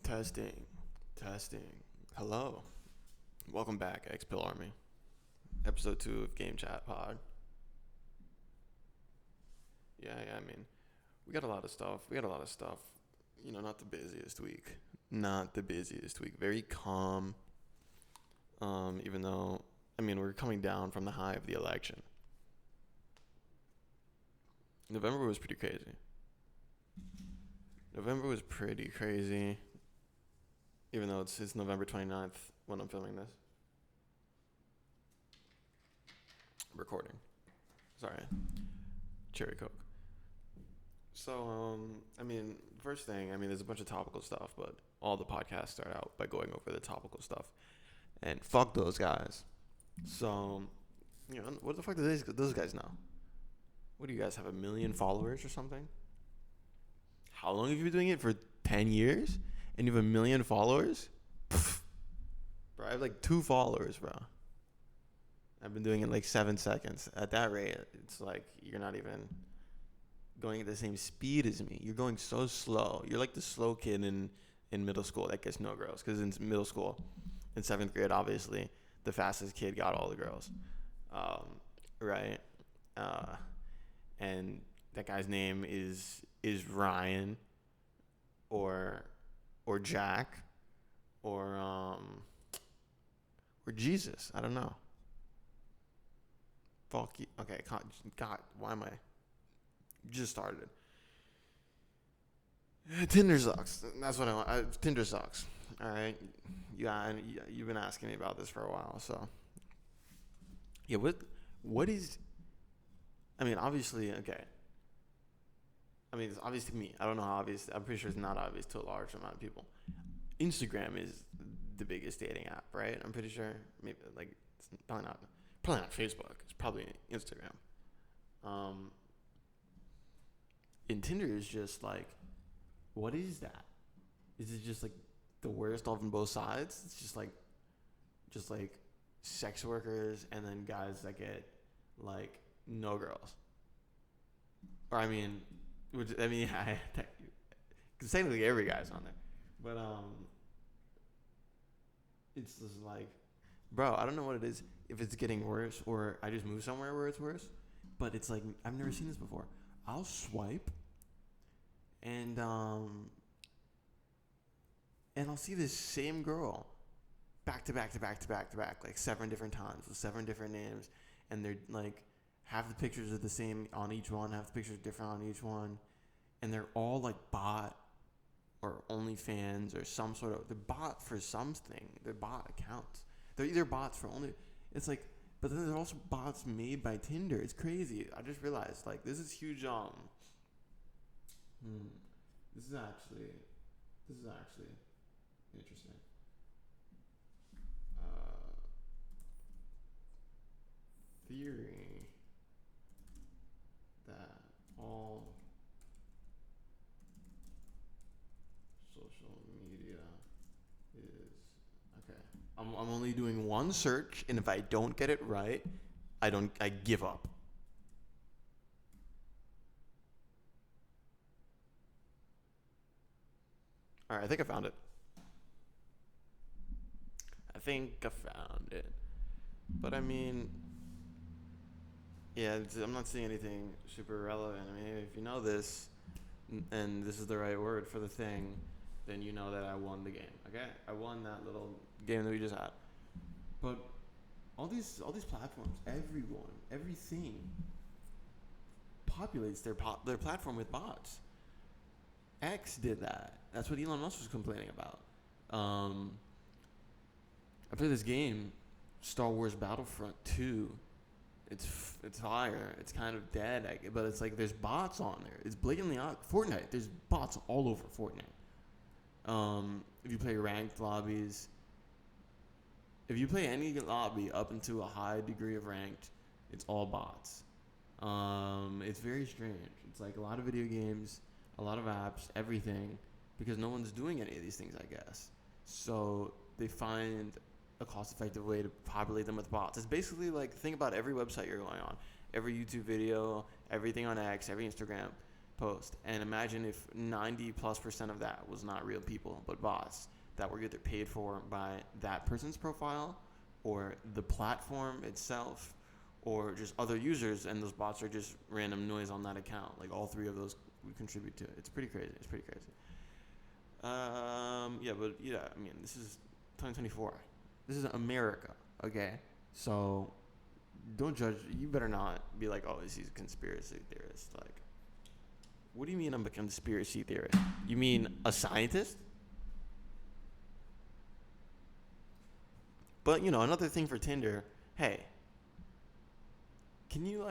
Testing, testing. Hello. Welcome back, Xpill Army. Episode 2 of Game Chat Pod. Yeah, I mean, we got a lot of stuff. Not the busiest week. Not the busiest week. Very calm. Even though, we're coming down from the high of the election. November was pretty crazy. Even though it's November 29th when I'm filming this. Recording. Sorry. Cherry Coke. So, first thing, there's a bunch of topical stuff, but all the podcasts start out by going over the topical stuff. And fuck those guys. So, what the fuck do those guys know? What do you guys have, 1 million followers or something? How long have you been doing it? For 10 years? And you have 1 million followers? Pfft. Bro, I have like 2 followers, bro. I've been doing it like 7 seconds. At that rate, it's like you're not even going at the same speed as me. You're going so slow. You're like the slow kid in middle school that gets no girls. Because in middle school, in 7th grade, obviously, the fastest kid got all the girls. Right? And that guy's name is Ryan or Jack or Jesus. I don't know. Fuck you. Okay, God, why am I? Just started. Tinder sucks. That's what I want. Tinder sucks. All right. You've been asking me about this for a while, so. Yeah. What is? Obviously, okay. It's obvious to me. I don't know how obvious. I'm pretty sure it's not obvious to a large amount of people. Instagram is the biggest dating app, right? I'm pretty sure. Maybe it's probably not Facebook. It's probably Instagram. And Tinder is just like, what is that? Is it just like the worst off on both sides? It's just like sex workers and then guys that get like no girls. Or because technically every guy's on there, but it's just like, bro, I don't know what it is. If it's getting worse or I just moved somewhere where it's worse, but it's like I've never seen this before. I'll swipe, and I'll see this same girl back to back, like 7 different times with 7 different names, and they're like half the pictures are the same on each one, half the pictures are different on each one, and they're all like bot or OnlyFans or some sort of, they're bot for something. They're bot accounts. They're either bots for only, it's like, but then there's also bots made by Tinder. It's crazy. I just realized, like, this is huge. This is actually interesting. Theory that all social media is okay. I'm only doing one search, and if I don't get it right, I give up. All right, I think I found it. But yeah, I'm not seeing anything super relevant. If you know this, and this is the right word for the thing, then you know that I won the game. Okay, I won that little game that we just had. But all these platforms, everything populates their platform with bots. X did that. That's what Elon Musk was complaining about. I played this game, Star Wars Battlefront 2. It's fire. It's kind of dead, but it's like there's bots on there. It's blatantly Fortnite. There's bots all over Fortnite. If you play ranked lobbies, if you play any lobby up into a high degree of ranked, it's all bots. It's very strange. It's like a lot of video games, a lot of apps, everything, because no one's doing any of these things, I guess. So they find a cost-effective way to populate them with bots. It's basically like, think about every website you're going on, every YouTube video, everything on X, every Instagram. post, and imagine if 90+% of that was not real people but bots that were either paid for by that person's profile or the platform itself or just other users, and those bots are just random noise on that account. Like all three of those would contribute to it. It's pretty crazy. Yeah, but yeah, I mean, this is 2024. This is America, okay? So don't judge. You better not be like, oh, he's a conspiracy theorist. Like, what do you mean I'm a conspiracy theorist? You mean a scientist? But, you know, another thing for Tinder, hey, can you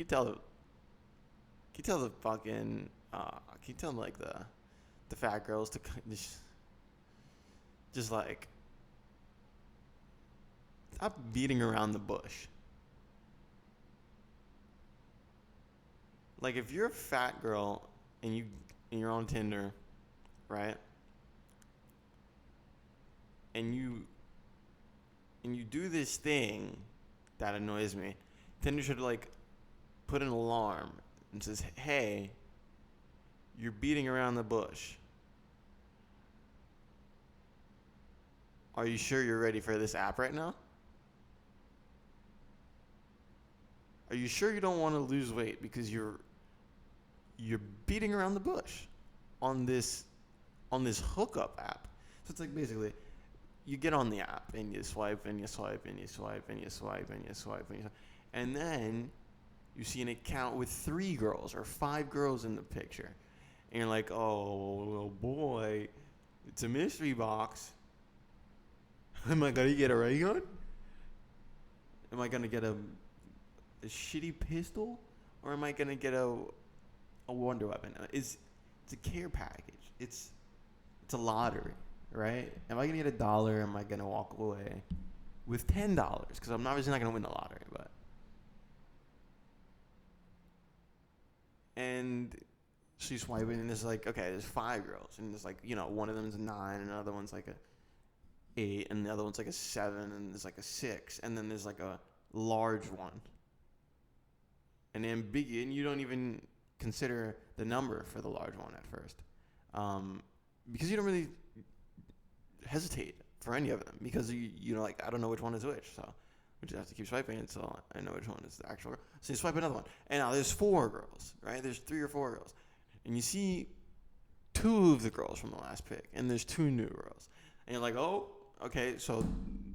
tell the fucking, can you tell like the fat girls to just like, stop beating around the bush. Like if you're a fat girl and you're on Tinder, right? And you do this thing that annoys me. Tinder should like put an alarm and says, "Hey, you're beating around the bush. Are you sure you're ready for this app right now? Are you sure you don't want to lose weight because you're beating around the bush on this hookup app?" So it's like basically you get on the app and you swipe and you swipe and you swipe and you swipe and you swipe and you swipe, and then you see an account with 3 girls or 5 girls in the picture, and you're like, oh boy, it's a mystery box. Am I gonna get a ray gun? Am I gonna get a shitty pistol, or am I gonna get a wonder weapon? It's a care package. It's a lottery, right? Am I gonna get $1? Am I gonna walk away with $10? Because I'm obviously not gonna win the lottery, but. And she's swiping, and there's like, okay, there's 5 girls, and there's like, you know, one of them's a 9, and another one's like a 8, and the other one's like a 7, and there's like a 6, and then there's like a large one. And ambiguous, and you don't even consider the number for the large one at first, because you don't really hesitate for any of them, because you know, like, I don't know which one is which, so we just have to keep swiping until I know which one is the actual girl. So you swipe another one, and now there's 4 girls, right? There's 3 or 4 girls, and you see 2 of the girls from the last pick, and there's 2 new girls, and you're like, oh, okay, so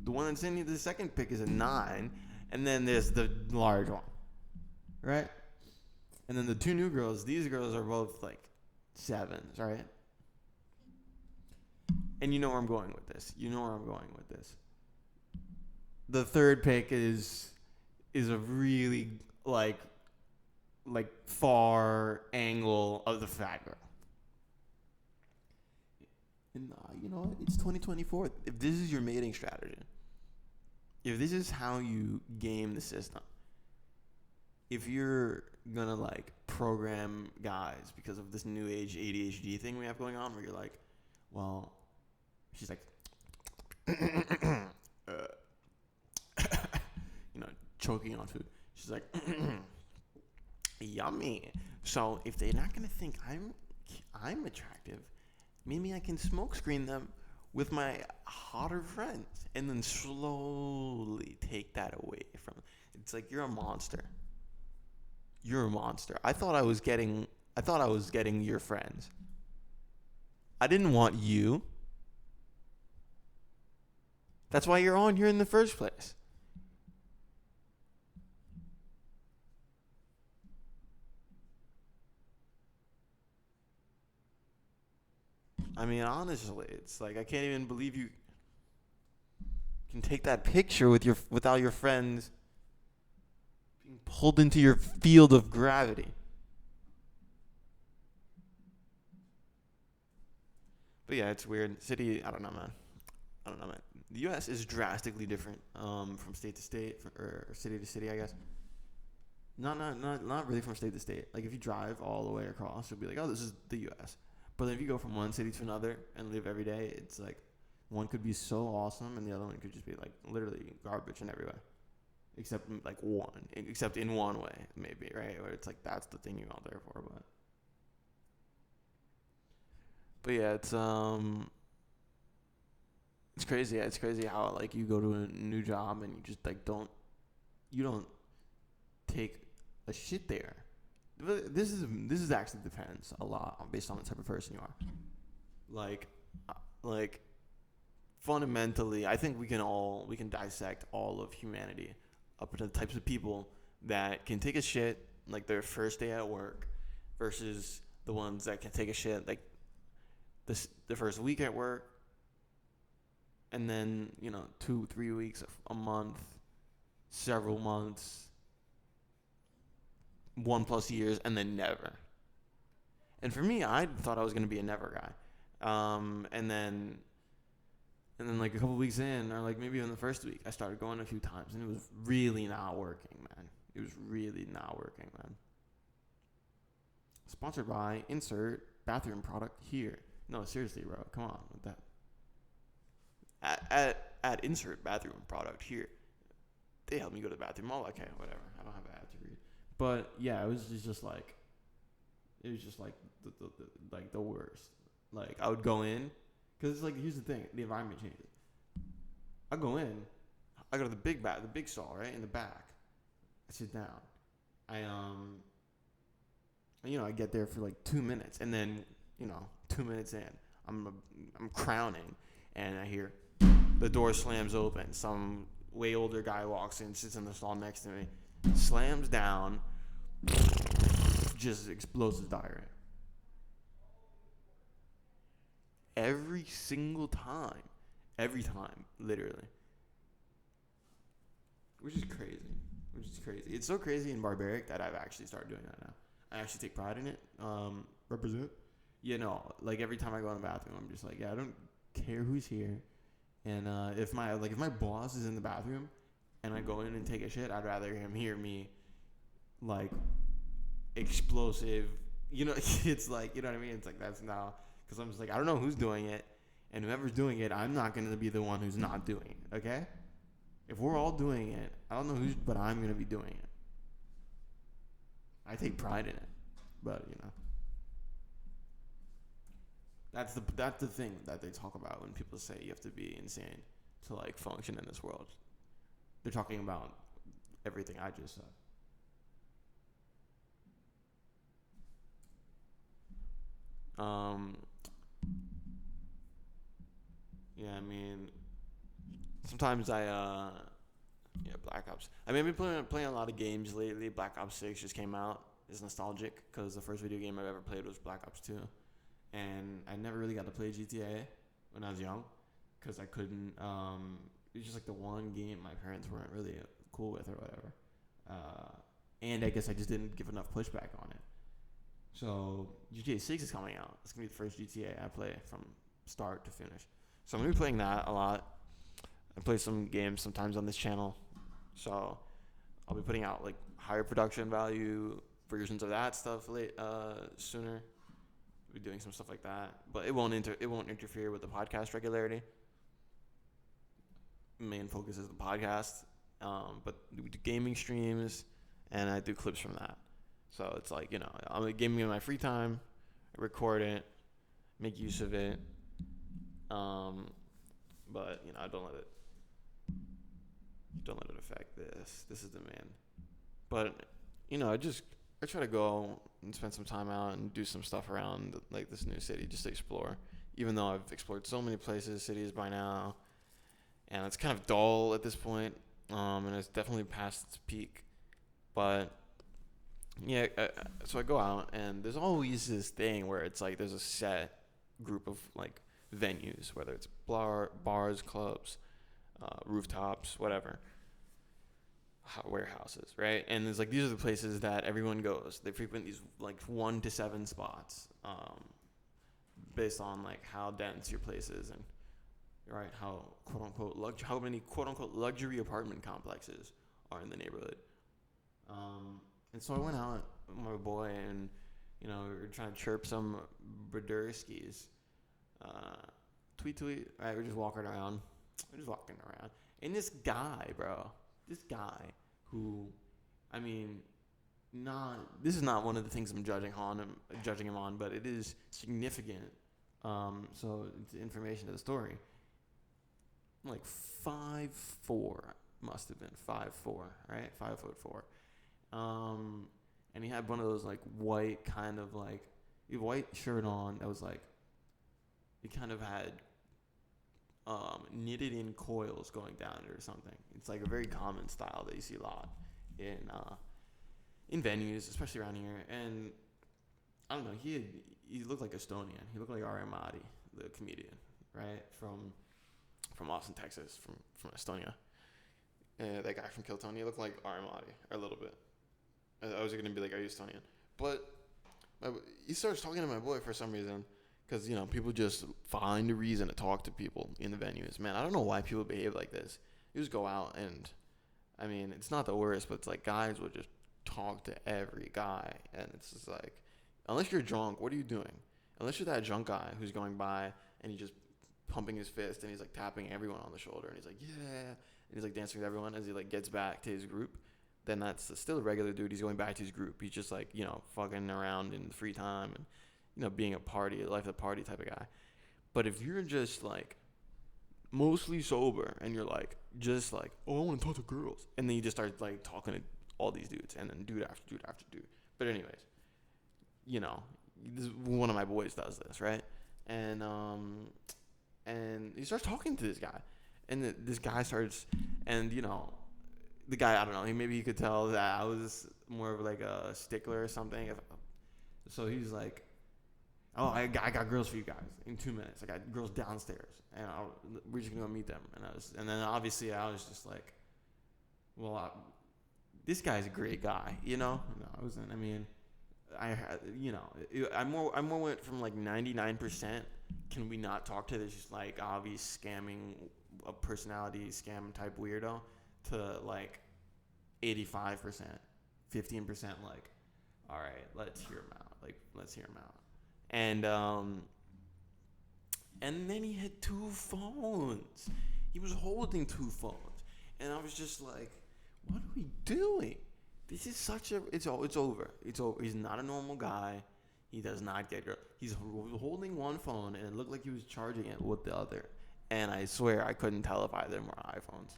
the one that's in the second pick is a 9, and then there's the large one, right? And then the 2 new girls, these girls are both like 7s, right? And you know where I'm going with this. The third pick is a really like far angle of the fat girl. And you know what? It's 2024. If this is your mating strategy, if this is how you game the system, if you're gonna like program guys because of this new age ADHD thing we have going on, where you're like, well, she's like, you know, choking on food. She's like, yummy. So if they're not gonna think I'm attractive, maybe I can smoke screen them with my hotter friends, and then slowly take that away from them. It's like, you're a monster. You're a monster. I thought I was getting your friends. I didn't want you. That's why you're on here in the first place. I mean, honestly, it's like, I can't even believe you can take that picture without your friends being pulled into your field of gravity. But yeah, it's weird. City, I don't know, man. The U.S. is drastically different from state to state, or city to city, I guess. Not really from state to state. Like, if you drive all the way across, you'll be like, oh, this is the U.S. But then if you go from one city to another and live every day, it's like one could be so awesome and the other one could just be like literally garbage in every way. except in one way, maybe, right? Where it's like that's the thing you're all there for, but yeah, it's crazy. Yeah, it's crazy how like you go to a new job and you just like don't take a shit there. This is actually depends a lot based on the type of person you are. Like fundamentally, I think we can dissect all of humanity up to the types of people that can take a shit like their first day at work versus the ones that can take a shit like the first week at work, and then 2-3 weeks, a month, several months, 1+ years, and then never. And for me, I thought I was gonna be a never guy, and then like a couple weeks in, or like maybe even the first week, I started going a few times, and it was really not working, man. It was really not working, man. Sponsored by insert bathroom product here. No, seriously, bro. Come on with that. At insert bathroom product here. They helped me go to the bathroom. Oh, okay, whatever. I don't have an ad to read. But yeah, it was just like the worst. Like I would go in, because it's like, here's the thing, the environment changes. I go in, I go to the big stall, right, in the back. I sit down. I get there for like 2 minutes, and then 2 minutes in, I'm crowning, and I hear the door slams open. Some way older guy walks in, sits in the stall next to me, slams down, just explodes his diarrhea. Every single time, literally. Which is crazy. It's so crazy and barbaric that I've actually started doing that now. I actually take pride in it. Represent. Like every time I go in the bathroom, I'm just like, yeah, I don't care who's here. And if my boss is in the bathroom and I go in and take a shit, I'd rather him hear me like explosive. It's like, you know what I mean? It's like, that's now, because I'm just like, I don't know who's doing it, and whoever's doing it, I'm not going to be the one who's not doing it, okay? If we're all doing it, I don't know who's, but I'm going to be doing it. I take pride in it, but that's the thing that they talk about when people say you have to be insane to like function in this world. They're talking about everything I just said. Yeah, I mean, sometimes Black Ops. I mean, I've been playing a lot of games lately. Black Ops 6 just came out. It's nostalgic because the first video game I've ever played was Black Ops 2. And I never really got to play GTA when I was young because I couldn't. It was just like the one game my parents weren't really cool with or whatever. And I guess I just didn't give enough pushback on it. So GTA 6 is coming out. It's going to be the first GTA I play from start to finish. So I'm going to be playing that a lot. I play some games sometimes on this channel. So I'll be putting out like higher production value versions of that stuff sooner. I'll be doing some stuff like that. But it won't interfere with the podcast regularity. Main focus is the podcast. But we do gaming streams, and I do clips from that. So it's like, I'm gaming in my free time, I record it, make use of it. But I don't let it affect this. This is the main. But I try to go and spend some time out and do some stuff around like this new city just to explore. Even though I've explored so many cities by now, and it's kind of dull at this point. And it's definitely past its peak. But yeah, so I go out, and there's always this thing where it's like there's a set group of like venues, whether it's bars, clubs, rooftops, whatever, warehouses, right? And there's like, these are the places that everyone goes. They frequent these like 1 to 7 spots, based on like how dense your place is and right how how many quote unquote luxury apartment complexes are in the neighborhood. And so I went out with my boy, and we were trying to chirp some Brodurskis. Tweet. Right, we're just walking around. And this guy, who, I mean, this is not one of the things I'm judging him on, but it is significant. So it's information to the story. Like 5'4", must have been 5'4", right? 5'4". And he had one of those like white kind of like white shirt on that was like it kind of had knitted in coils going down it or something. It's like a very common style that you see a lot in venues, especially around here. And I don't know, he looked like Estonian. He looked like Ari Ahmadi, the comedian, right? From Austin, Texas, from Estonia. That guy from Kiltony, he looked like Ari Ahmadi a little bit. I was gonna be like, are you Estonian? But he starts talking to my boy for some reason. Because, people just find a reason to talk to people in the venues. Man, I don't know why people behave like this. You just go out and, I mean, it's not the worst, but it's like guys will just talk to every guy. And it's just like, unless you're drunk, what are you doing? Unless you're that drunk guy who's going by and he's just pumping his fist and he's like tapping everyone on the shoulder. And he's like, yeah. And he's like dancing with everyone as he like gets back to his group. Then that's still a regular dude. He's going back to his group. He's just like, fucking around in the free time and, being a life of the party type of guy. But if you're just like mostly sober and you're like, just like, oh, I want to talk to girls. And then you just start like talking to all these dudes and then dude after dude after dude. But anyways, one of my boys does this, right? And he starts talking to this guy. And this guy starts, and the guy, I don't know, maybe he could tell that I was more of like a stickler or something. So he's like, oh, I got girls for you guys in 2 minutes. I got girls downstairs, and we're just gonna go meet them. And then obviously I was just like, well, this guy's a great guy, No, I wasn't. I mean, I more went from like 99%. Can we not talk to this just like obvious scamming, a personality scam type weirdo, to like 85%, 15% like, all right, let's hear him out. And then he had 2 phones. He was holding 2 phones. And I was just like, what are we doing? This is it's over. It's over. He's not a normal guy. He does not get girl. He's holding one phone and it looked like he was charging it with the other. And I swear I couldn't tell if either of them were iPhones.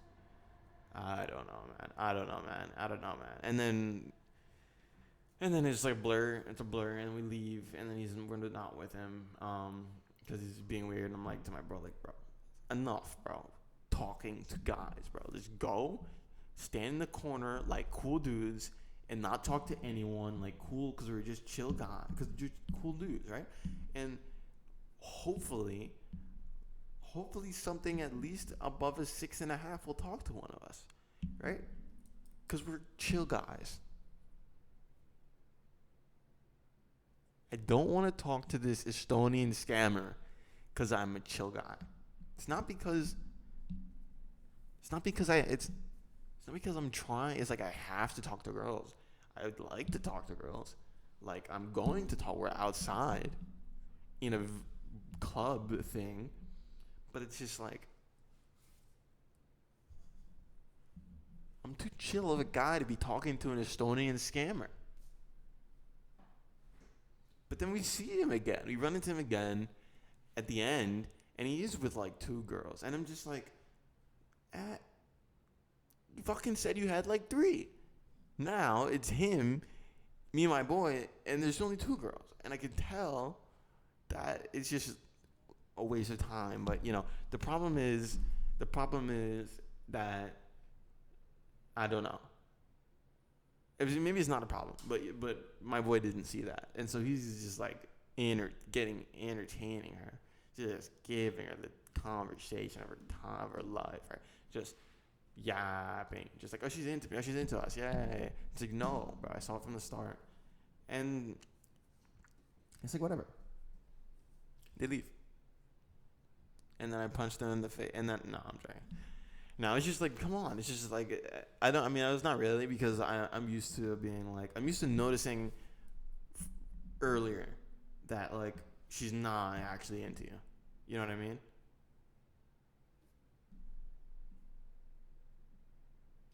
I don't know, man. And then it's like it's a blur, and we leave, and then we're not with him, because he's being weird, and I'm like to my bro, like, bro, enough, bro, talking to guys, bro, just go, stand in the corner, like cool dudes, and not talk to anyone, like cool, because we're just chill guys, because you're cool dudes, right? And hopefully something at least above a 6.5 will talk to one of us, right? Because we're chill guys. I don't want to talk to this Estonian scammer because I'm a chill guy. It's not because I'm trying. It's like I have to talk to girls. I would like to talk to girls. Like I'm going to talk. We're outside in a club thing, but it's just like I'm too chill of a guy to be talking to an Estonian scammer. But then we see him again. We run into him again at the end, and he is with like 2 girls. And I'm just like, you fucking said you had like 3. Now it's him, me and my boy, and there's only 2 girls. And I could tell that it's just a waste of time. But the problem is that I don't know. Maybe it's not a problem, but my boy didn't see that, and so he's just like entertaining her, just giving her the conversation of her life, right? Just yapping, just like, oh, she's into me, oh, she's into us, yeah. It's like, no, bro, I saw it from the start, and it's like, whatever. They leave, and then I punched them in the face, and then no, I'm joking. No, it's just like, come on. It's just like, I was not really, because I'm used to noticing earlier that, like, she's not actually into you. You know what I mean?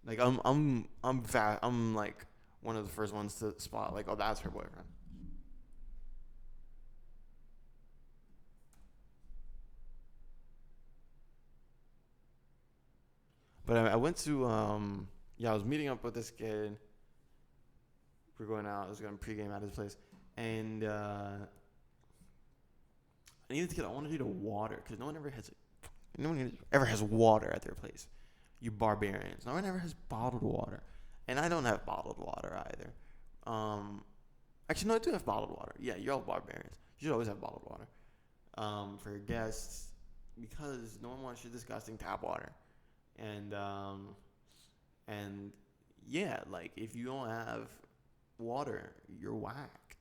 Like I'm like one of the first ones to spot like, oh, that's her boyfriend. But I went to yeah, I was meeting up with this kid. We're going out. I was going pregame at his place, and I wanted to get a water because no one ever has water at their place. You barbarians. No one ever has bottled water, and I don't have bottled water either. Um, Actually, no, I do have bottled water. Yeah, you're all barbarians. You should always have bottled water for your guests because no one wants your disgusting tap water. And and yeah, like if you don't have water, you're whack.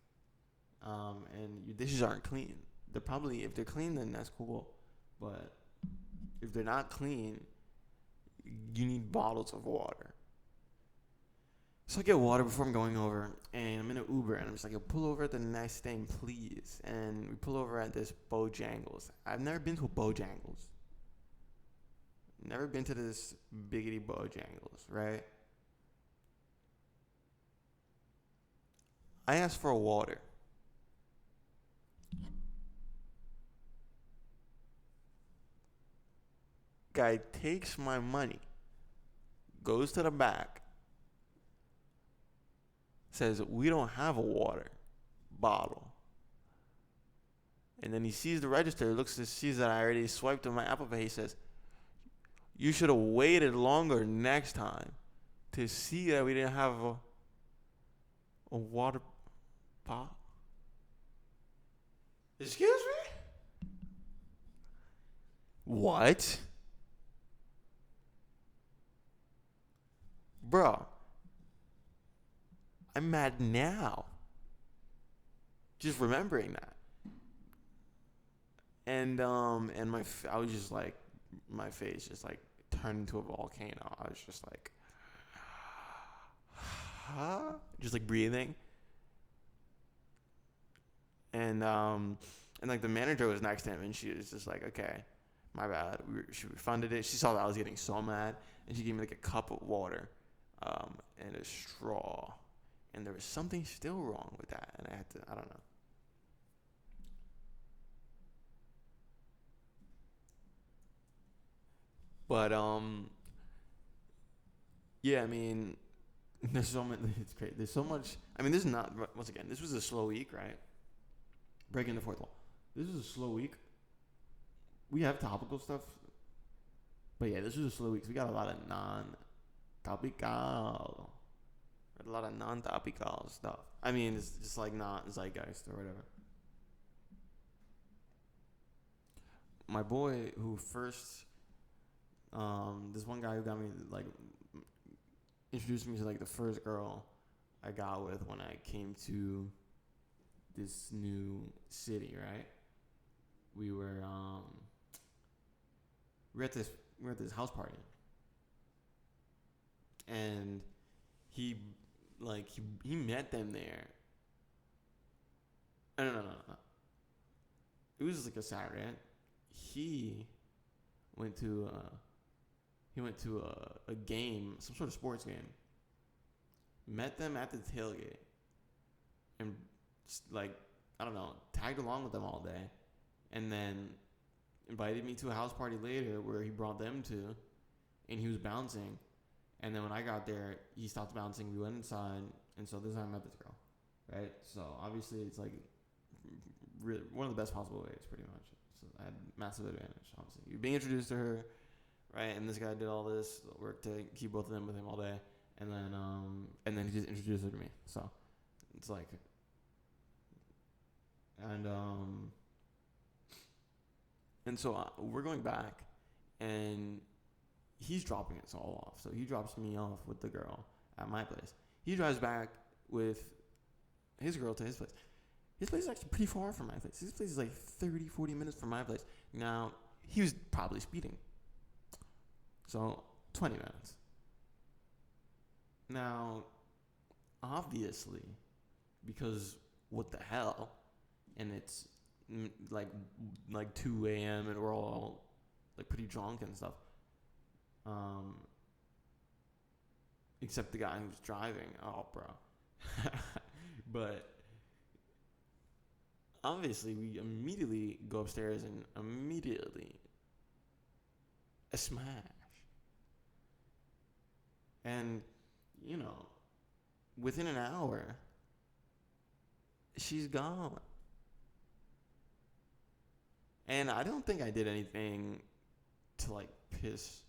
And your dishes aren't clean. They're probably if they're clean, then that's cool. But if they're not clean, you need bottles of water. So I get water before I'm going over, and I'm in an Uber, and I'm just like, yo, pull over at the next thing, please. And we pull over at this Bojangles. I've never been to a Bojangles. Never been to this biggity Bojangles, right? I asked for a water. Guy takes my money, goes to the back, says, we don't have a water bottle. And then he sees the register, sees that I already swiped on my Apple Pay. He says, you should have waited longer next time to see that we didn't have a water bottle. Excuse me? What? Bro, I'm mad now. Just remembering that. And I was just like, my face just like turned into a volcano. I was just like, huh? Just like breathing. And like the manager was next to him, and she was just like, okay, my bad. She refunded it. She saw that I was getting so mad, and she gave me like a cup of water, and a straw. And there was something still wrong with that, and I don't know. But yeah, I mean, there's so much. It's great. There's so much. I mean, this is not. Once again, this was a slow week, right? Breaking the fourth wall. This was a slow week. We have topical stuff, but yeah, this was a slow week. So we got a lot of non-topical, a lot of non-topical stuff. I mean, it's just like not zeitgeist or whatever. My boy who first, this one guy who got me like introduced me to like the first girl I got with when I came to this new city, right? We were we were at this house party, and he he met them there. No. It was like a Saturday. He went to a game, some sort of sports game. Met them at the tailgate, and like I don't know, tagged along with them all day, and then invited me to a house party later where he brought them to, and he was bouncing, and then when I got there, he stopped bouncing. We went inside, and so this time I met this girl, right? So obviously it's like really one of the best possible ways, pretty much. So I had massive advantage, obviously. You're being introduced to her, right? And this guy did all this work to keep both of them with him all day, and then he just introduced her to me. So it's like, and and so we're going back, and he's dropping us all off. So he drops me off with the girl at my place. He drives back with his girl to his place. His place is actually pretty far from my place. His place is like 30, 40 minutes from my place. Now, he was probably speeding. So, 20 minutes. Now, obviously, because what the hell, and it's like 2 a.m. and we're all like pretty drunk and stuff. except the guy who's driving. Oh, bro. But obviously, we immediately go upstairs and immediately a smash. And, you know, within an hour, she's gone. And I don't think I did anything to like piss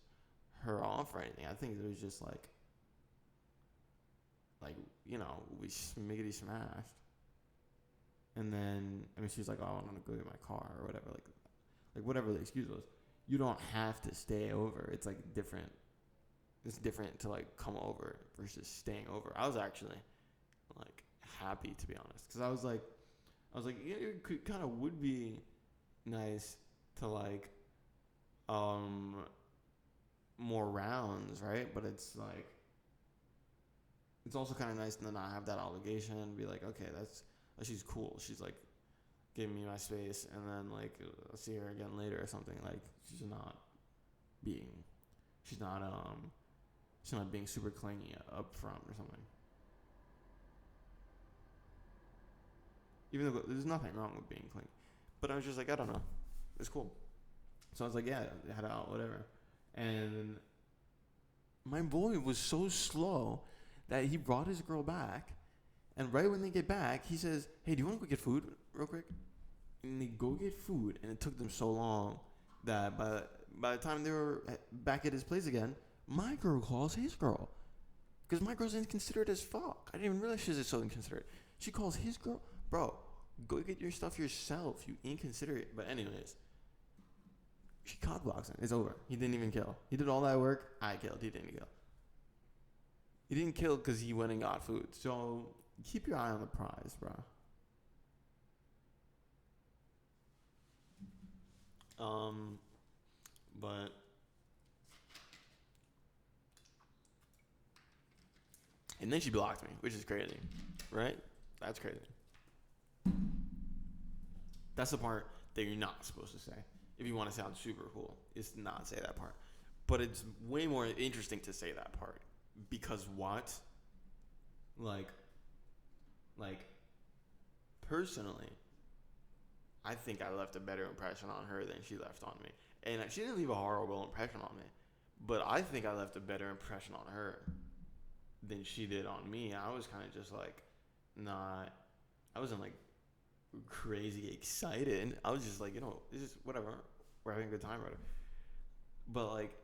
her off or anything. I think it was just like you know, we smiggity smashed. And then I mean, she's like, "Oh, I want to go get my car or whatever." Like whatever the excuse was. You don't have to stay over. It's like different. It's different to like come over versus staying over. I was actually like happy, to be honest, because I was like, yeah, it kind of would be nice to like more rounds, right? But it's like it's also kind of nice to not have that obligation and be like, okay, she's cool. She's like giving me my space, and then like I'll see her again later or something. Like she's not being super clingy up front or something. Even though there's nothing wrong with being clingy, but I was just like, I don't know, it's cool. So I was like, yeah, head out, whatever. And my boy was so slow that he brought his girl back. And right when they get back, he says, "Hey, do you want to go get food real quick?" And they go get food, and it took them so long that by the time they were back at his place again, my girl calls his girl. Because my girl's inconsiderate as fuck. I didn't even realize she was so inconsiderate. She calls his girl. Bro, go get your stuff yourself, you inconsiderate. But anyways, she cockblocks him. It's over. He didn't even kill. He did all that work. I killed. He didn't kill. He didn't kill because he went and got food. So keep your eye on the prize, bro. But and then she blocked me, which is crazy, right? That's crazy. That's the part that you're not supposed to say. If you want to sound super cool, is not say that part. But it's way more interesting to say that part. Because what? Like, personally, I think I left a better impression on her than she left on me. And she didn't leave a horrible impression on me. But I think I left a better impression on her than she did on me. I was kind of just like, I wasn't like crazy excited. I was just like, it's just whatever. We're having a good time, whatever. But like,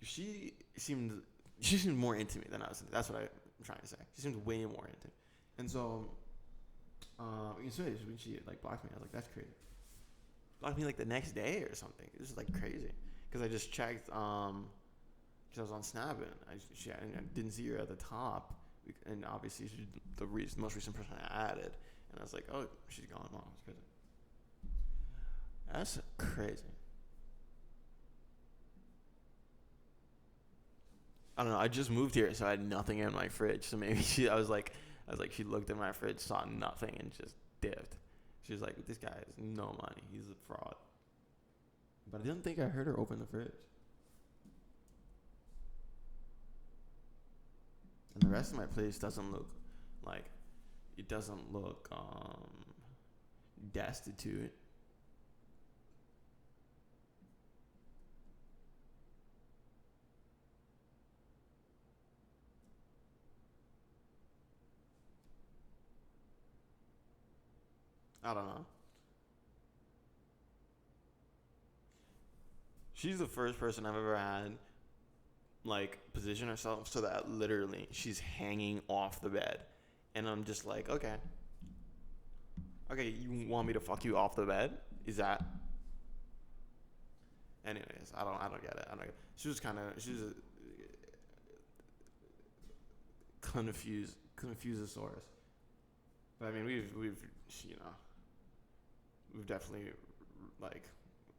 she seemed more into me than I was. That's what I'm trying to say. She seemed way more into me. And so, when she like blocked me, I was like, that's crazy. Blocked me like the next day or something. It was like crazy. Because I just checked, because I was on Snap and I didn't see her at the top. And obviously she's the most recent person I added. And I was like, oh, she's gone. Oh, that's crazy. I don't know. I just moved here, so I had nothing in my fridge. So maybe she looked at my fridge, saw nothing, and just dipped. She was like, this guy has no money. He's a fraud. But I didn't think I heard her open the fridge. And the rest of my place doesn't look like, it doesn't look destitute. I don't know. She's the first person I've ever had like position herself so that literally she's hanging off the bed, and I'm just like, okay, you want me to fuck you off the bed? Is that? Anyways, I don't get it. She was a confusosaurus. But I mean, we've definitely like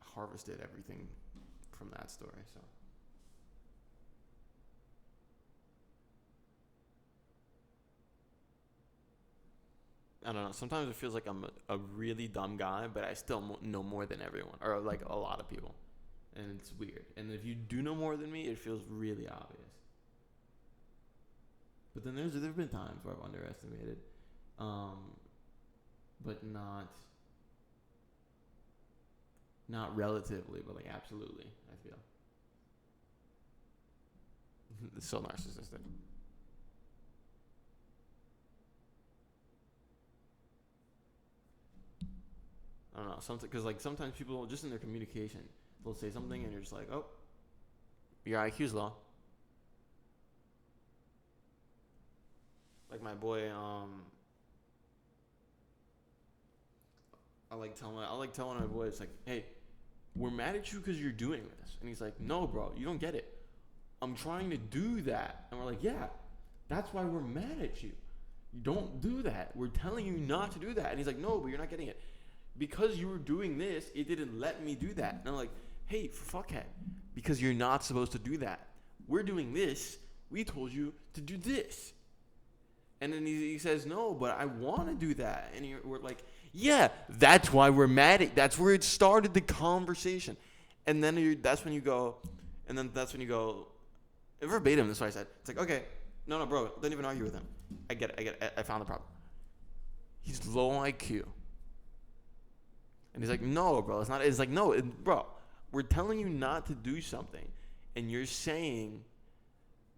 harvested everything from that story. So I don't know. Sometimes it feels like I'm a really dumb guy, but I still know more than everyone, or like a lot of people, and it's weird. And if you do know more than me, it feels really obvious. But then there've been times where I've underestimated, but not relatively, but like absolutely. I feel it's so narcissistic. I don't know, something because like sometimes people just in their communication they'll say something and you're just like, oh, your IQ's low. Like my boy, I like telling my boy, it's like, hey, we're mad at you because you're doing this, and he's like, no, bro, you don't get it. I'm trying to do that, and we're like, yeah, that's why we're mad at you. You don't do that. We're telling you not to do that, and he's like, no, but you're not getting it. Because you were doing this, it didn't let me do that. And I'm like, hey, fuckhead, because you're not supposed to do that. We're doing this. We told you to do this. And then he says, no, but I want to do that. And we're like, yeah, that's why we're mad at. That's where it started the conversation. And then that's when you go, verbatim, that's what I said. It's like, okay, no, bro, don't even argue with him. I get it. I found the problem. He's low IQ. And he's like, no, bro, it's not. It's like, no, bro, we're telling you not to do something. And you're saying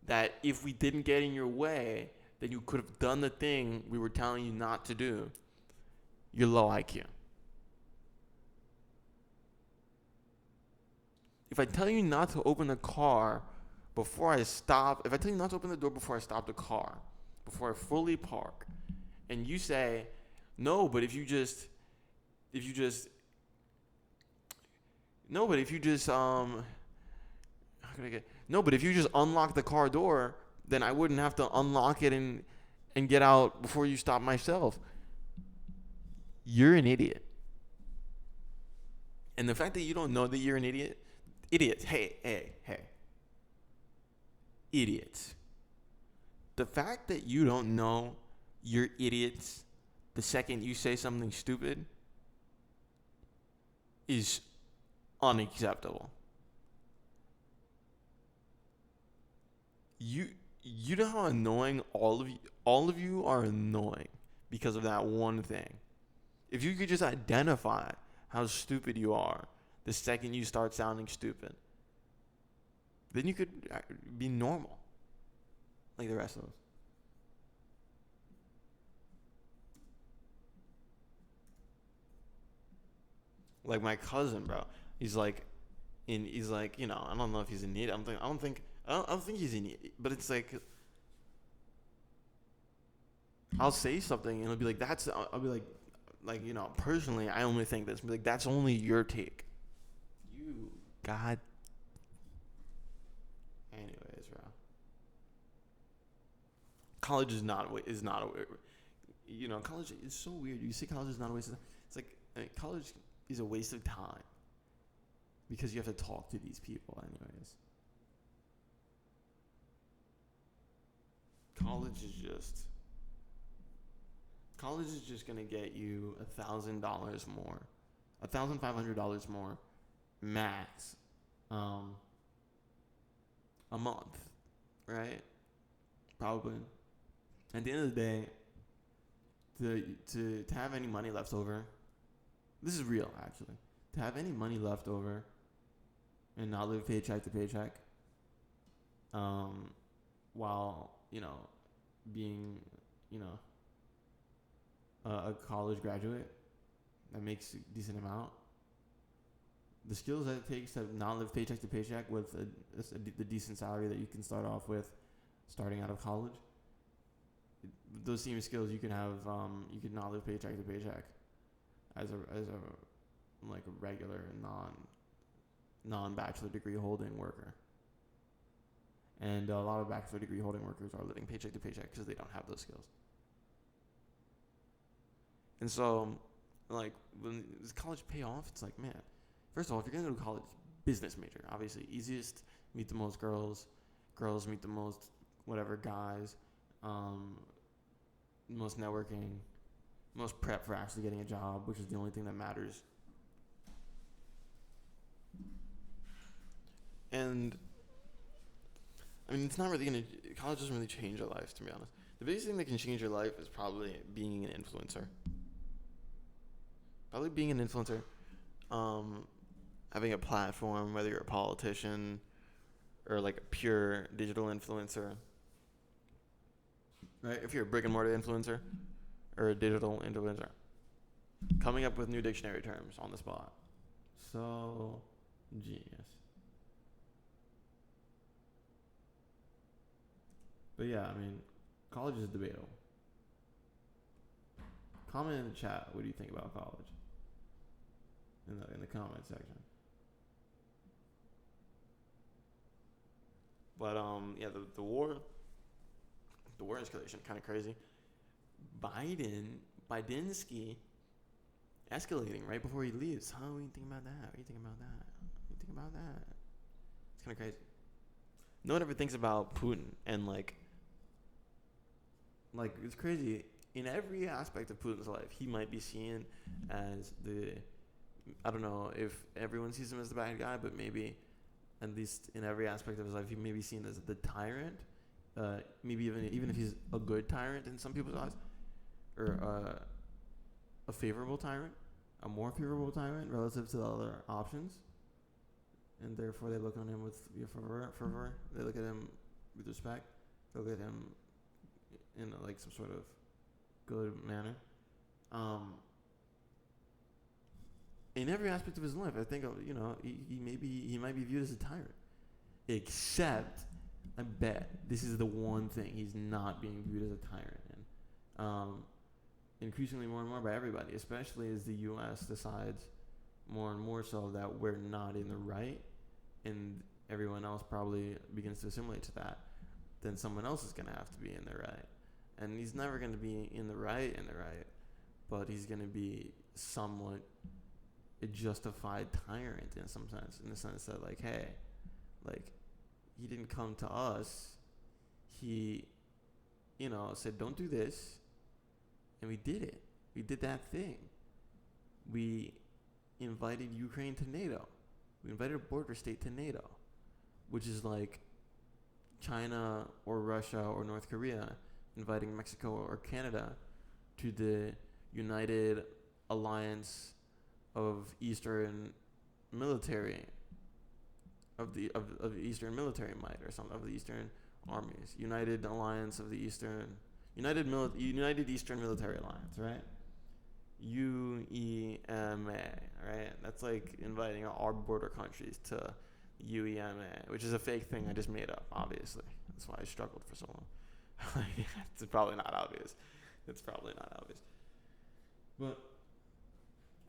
that if we didn't get in your way, then you could have done the thing we were telling you not to do. You're low IQ. If I tell you not to open the car before I stop, if I tell you not to open the door before I stop the car, before I fully park, and you say, no, but if you just unlock the car door, then I wouldn't have to unlock it and get out before you stop myself. You're an idiot. And the fact that you don't know that you're an idiot, idiots, hey, idiots. The fact that you don't know you're idiots the second you say something stupid is unacceptable. You know how annoying all of you are annoying because of that one thing. If you could just identify how stupid you are the second you start sounding stupid, then you could be normal like the rest of us. Like my cousin, bro. He's like, you know, I don't know if he's an idiot. I don't think he's an idiot. But it's I'll say something and he'll be like, I'll be like, you know, personally, I only think this. Be like, that's only your take. You, God. Anyways, bro. College is not a, you know, college is so weird. You say college is not a waste of time. It's like, college is a waste of time because you have to talk to these people anyways. College is just gonna get you $1,000 more, $1,500 more, max, a month, right? Probably. At the end of the day, to have any money left over, this is real actually. To have any money left over and not live paycheck to paycheck, while, you know, being, you know, a college graduate that makes a decent amount, the skills that it takes to not live paycheck to paycheck with the decent salary that you can start off with starting out of college, those same skills you can have, you can not live paycheck to paycheck as a like a regular non-bachelor degree holding worker. And a lot of bachelor degree holding workers are living paycheck to paycheck because they don't have those skills. And so, like, when does college pay off? It's like, man, first of all, if you're going to go to college, business major, obviously. Easiest, meet the most girls. Girls meet the most, whatever, guys. Most networking. Most prep for actually getting a job, which is the only thing that matters. And, I mean, it's not really gonna. College doesn't really change your life, to be honest. The biggest thing that can change your life is probably being an influencer. Probably being an influencer, having a platform, whether you're a politician or like a pure digital influencer, right? If you're a brick and mortar influencer or a digital influencer, coming up with new dictionary terms on the spot. So genius. But yeah, I mean, college is debatable. Comment in the chat. What do you think about college? In the comment section. But yeah, the war escalation kind of crazy. Bidenski escalating right before he leaves. What do you think about that? What do you think about that? What do you think about that? It's kind of crazy. No one ever thinks about Putin and like it's crazy. In every aspect of Putin's life, he might be seen as I don't know if everyone sees him as the bad guy, but maybe at least in every aspect of his life, he may be seen as the tyrant. Maybe even if he's a good tyrant in some people's eyes, or a favorable tyrant, a more favorable tyrant relative to the other options, and therefore they look on him with fervor. They look at him with respect. They look at him in like some sort of good manner. In every aspect of his life, I think he might be viewed as a tyrant, except I bet this is the one thing he's not being viewed as a tyrant in. Increasingly more and more by everybody, especially as the U.S. decides more and more so that we're not in the right, and everyone else probably begins to assimilate to that, then someone else is going to have to be in the right. And he's never going to be in the right, but he's going to be somewhat a justified tyrant in some sense, in the sense that like, hey, like, he didn't come to us. He, said, don't do this. And we did it. We did that thing. We invited Ukraine to NATO. We invited a border state to NATO, which is like China or Russia or North Korea inviting Mexico or Canada to the United Alliance of Eastern Military, of the Eastern Military Might or something, of the Eastern Armies, United Alliance of the Eastern, United Eastern Military Alliance, right? UEMA, right? That's like inviting our border countries to UEMA, which is a fake thing I just made up, obviously. That's why I struggled for so long. It's probably not obvious. But,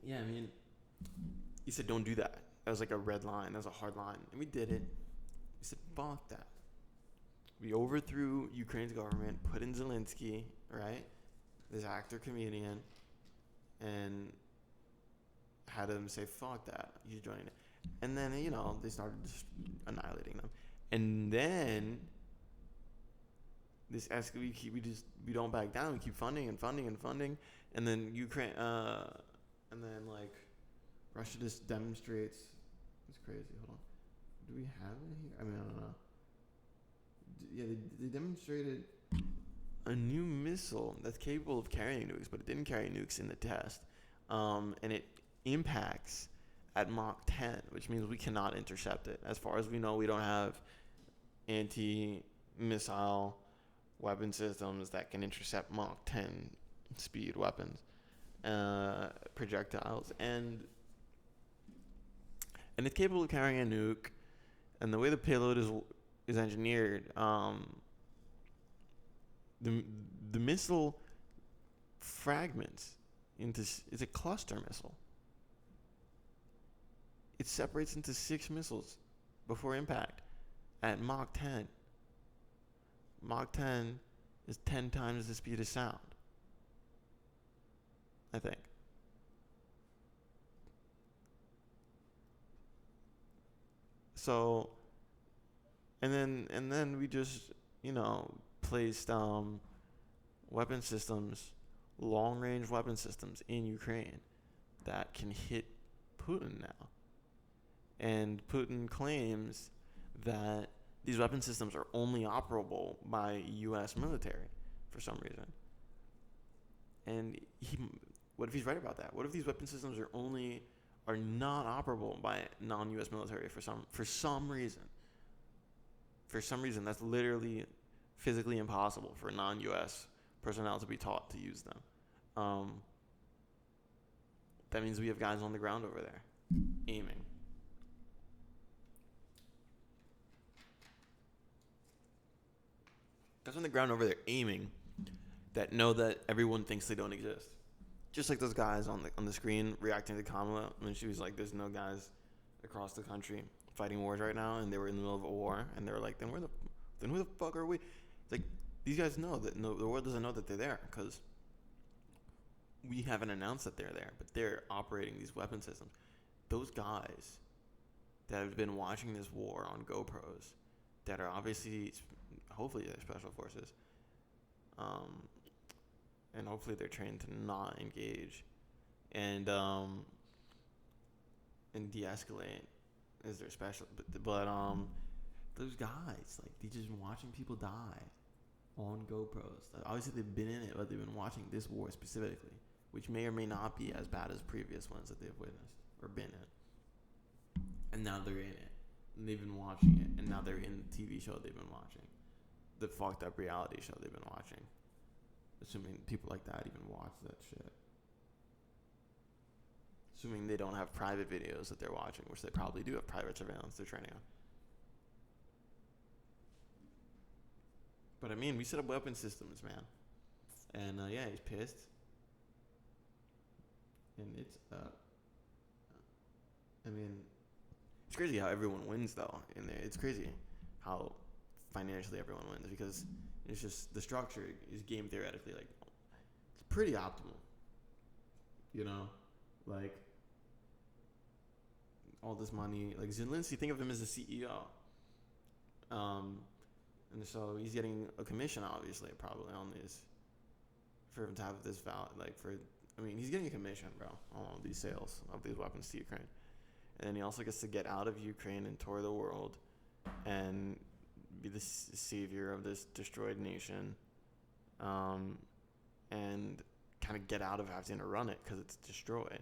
yeah, I mean, he said, don't do that. That was like a red line. That was a hard line. And we did it. He said, fuck that. We overthrew Ukraine's government, put in Zelensky, right? This actor, comedian, and had him say, fuck that. He's joining it. And then, they started just annihilating them. And then this we don't back down. We keep funding. And then Ukraine, and then like Russia just demonstrates. It's crazy. Hold on. Do we have it here? I mean, I don't know. Yeah, they demonstrated a new missile that's capable of carrying nukes, but it didn't carry nukes in the test. And it impacts at Mach 10, which means we cannot intercept it. As far as we know, we don't have anti-missile weapon systems that can intercept Mach 10 speed weapons, projectiles, and it's capable of carrying a nuke. And the way the payload is engineered, the missile fragments into it's a cluster missile. It separates into 6 missiles before impact at Mach 10. Mach 10 is 10 times the speed of sound, I think. So, and then we just, placed weapon systems, long-range weapon systems in Ukraine that can hit Putin now. And Putin claims that these weapon systems are only operable by U.S. military for some reason. And what if he's right about that? What if these weapon systems are not operable by non-U.S. military for some reason? For some reason, that's literally physically impossible for non-U.S. personnel to be taught to use them. That means we have guys on the ground over there aiming. Guys on the ground over there aiming that know that everyone thinks they don't exist. Just like those guys on the screen reacting to Kamala when she was like, "There's no guys across the country fighting wars right now," and they were in the middle of a war, and they were like, "Then who the fuck are we?" It's like, these guys know that the world doesn't know that they're there because we haven't announced that they're there, but they're operating these weapon systems. Those guys that have been watching this war on GoPros, that are obviously, hopefully they're special forces, and hopefully they're trained to not engage and de-escalate is their special. But those guys, like, they just been watching people die on GoPros. Obviously they've been in it, but they've been watching this war specifically, which may or may not be as bad as previous ones that they've witnessed or been in. And now they're in it. And they've been watching it. And now they're in the TV show they've been watching. The fucked up reality show they've been watching. Assuming people like that even watch that shit. Assuming they don't have private videos that they're watching, which they probably do have private surveillance they're training on. But I mean, we set up weapon systems, man. And yeah, he's pissed. And it's I mean, it's crazy how everyone wins though in there. It's crazy how financially everyone wins because it's just the structure is game theoretically like it's pretty optimal. You know, like all this money, like Zelensky, think of him as the CEO. And so he's getting a commission, obviously, probably on these, for him to have this valid, he's getting a commission, bro, on all these sales of these weapons to Ukraine. And then he also gets to get out of Ukraine and tour the world and be the savior of this destroyed nation, and kind of get out of having to run it because it's destroyed.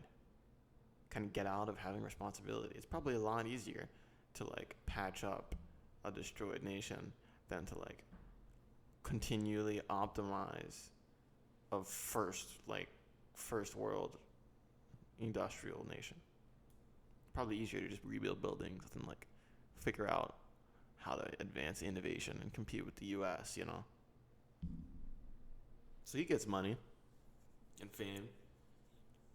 Kind of get out of having responsibility. It's probably a lot easier to, like, patch up a destroyed nation than to, like, continually optimize a first world industrial nation. Probably easier to just rebuild buildings and, like, figure out how to advance innovation and compete with the U.S., you know? So he gets money and fame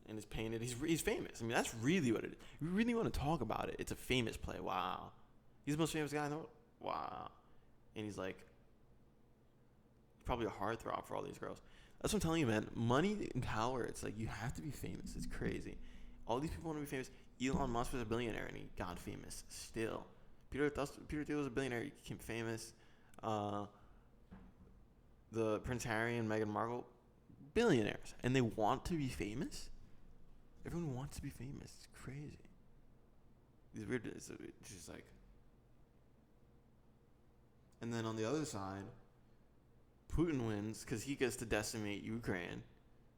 and is painted. He's famous. I mean, that's really what it is. If you really want to talk about it, it's a famous play. Wow. He's the most famous guy in the world. Wow. And he's like probably a heartthrob for all these girls. That's what I'm telling you, man. Money and power, it's like you have to be famous. It's crazy. All these people want to be famous. Elon Musk was a billionaire and he got famous still. Peter Thiel was a billionaire. He became famous. The Prince Harry and Meghan Markle, billionaires. And they want to be famous? Everyone wants to be famous. It's crazy. These weird, it's just like. And then on the other side, Putin wins because he gets to decimate Ukraine.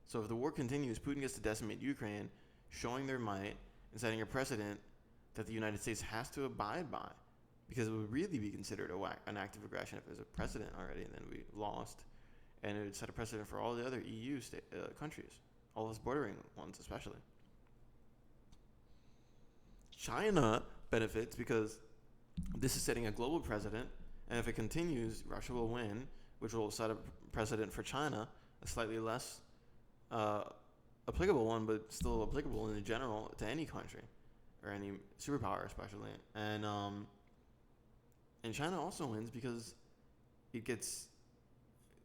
So if the war continues, Putin gets to decimate Ukraine, showing their might and setting a precedent that the United States has to abide by. Because it would really be considered an act of aggression if there's a precedent already and then we lost. And it would set a precedent for all the other EU countries, all those bordering ones especially. China benefits because this is setting a global precedent, and if it continues, Russia will win, which will set a precedent for China, a slightly less applicable one, but still applicable in general to any country or any superpower especially. And China also wins because it gets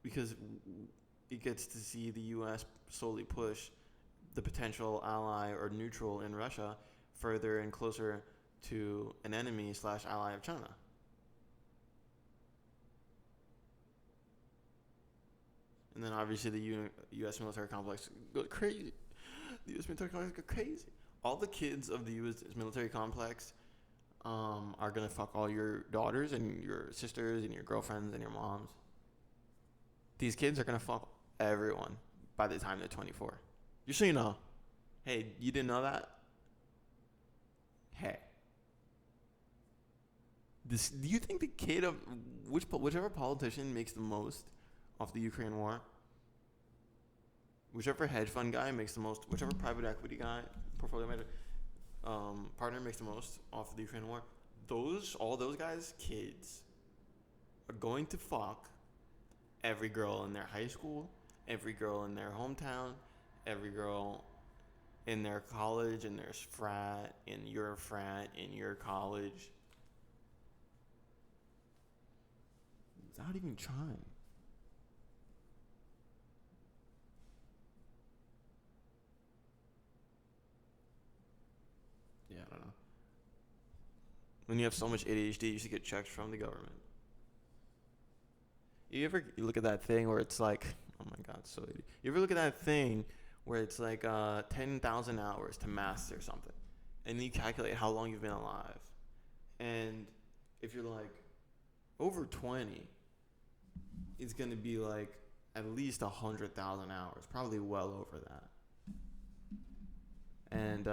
to see the U.S. slowly push the potential ally or neutral in Russia further and closer to an enemy / ally of China. And then obviously the U.S. military complex goes crazy. The U.S. military complex goes crazy. All the kids of the U.S. military complex are gonna fuck all your daughters and your sisters and your girlfriends and your moms. These kids are gonna fuck everyone by the time they're 24. Just so you know. Hey, you didn't know that? Hey. Do you think the kid of whichever politician makes the most off the Ukraine war, whichever hedge fund guy makes the most, whichever private equity guy, portfolio manager, partner makes the most off of the Ukraine war, all those guys, kids, are going to fuck every girl in their high school, every girl in their hometown, every girl in their college, in their frat, in your college. Without even trying. Yeah, I don't know. When you have so much ADHD, you should get checked from the government. You ever look at that thing where it's like, oh my god, so ADHD. You ever look at that thing where it's like 10,000 hours to master something, and then you calculate how long you've been alive, and if you're like over 20, it's gonna be like at least 100,000 hours, probably well over that. And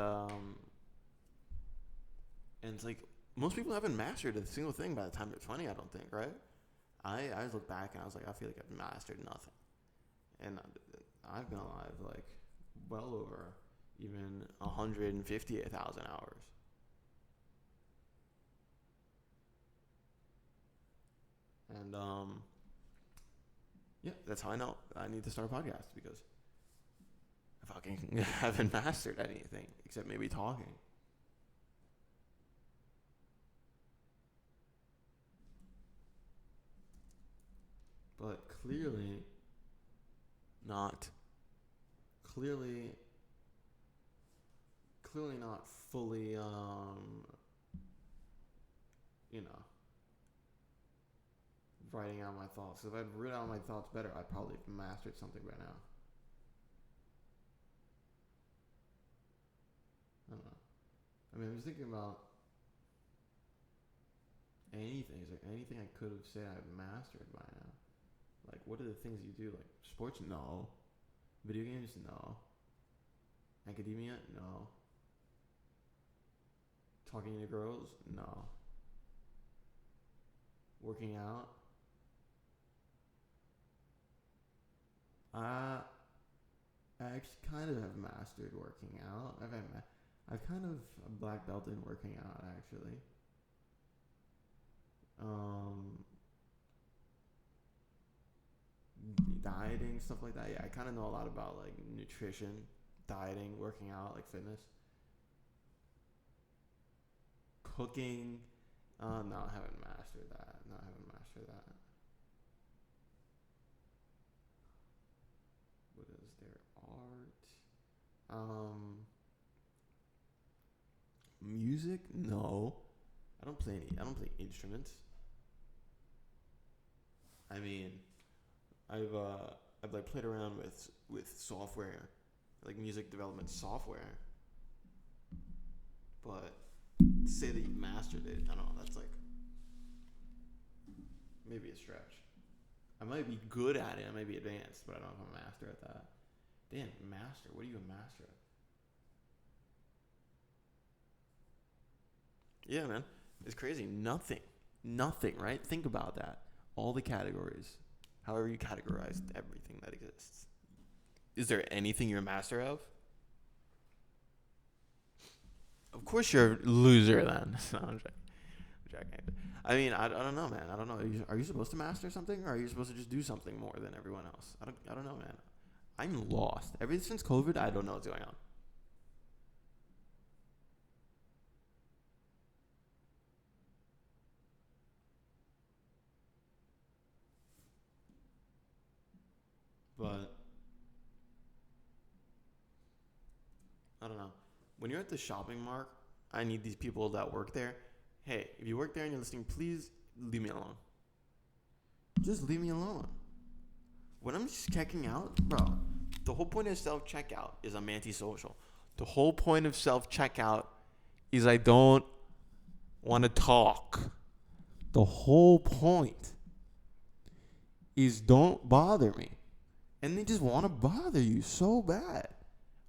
it's like most people haven't mastered a single thing by the time they're 20. I don't think, right? I look back and I was like, I feel like I've mastered nothing, and I've been alive like well over even 158,000 hours. And yeah, that's how I know I need to start a podcast, because I fucking haven't mastered anything except maybe talking. But not clearly not fully you know, writing out my thoughts. If I'd written out my thoughts better, I'd probably have mastered something by now. I don't know. I mean, I was thinking about anything. It's like anything I could have said I've mastered by now. Like, what are the things you do? Like, sports? No. Video games? No. Academia? No. Talking to girls? No. Working out? I actually kind of have mastered working out. I've kind of a black belt in working out, actually. Dieting, stuff like that. Yeah, I kind of know a lot about like nutrition, dieting, working out, like fitness. Cooking, no, I haven't mastered that. No, I haven't mastered that. What is there? Art. Music? No. I don't play instruments. I mean, I've like played around with software, like music development software. But to say that you mastered it, I don't know, that's like maybe a stretch. I might be good at it, I might be advanced, but I don't know if I'm a master at that. Damn, master, what are you a master at? Yeah, man. It's crazy. Nothing, right? Think about that. All the categories. However you categorize everything that exists. Is there anything you're a master of? Of course you're a loser then. No, I'm joking. I mean, I don't know, man. I don't know. Are you supposed to master something, or are you supposed to just do something more than everyone else? I don't know, man. I'm lost. Ever since COVID, I don't know what's going on. But I don't know. When you're at the shopping mart, I need these people that work there. Hey, if you work there and you're listening, please leave me alone. Just leave me alone. When I'm just checking out, bro, the whole point of self-checkout is I'm antisocial. The whole point of self-checkout is I don't want to talk. The whole point is don't bother me. And they just want to bother you so bad.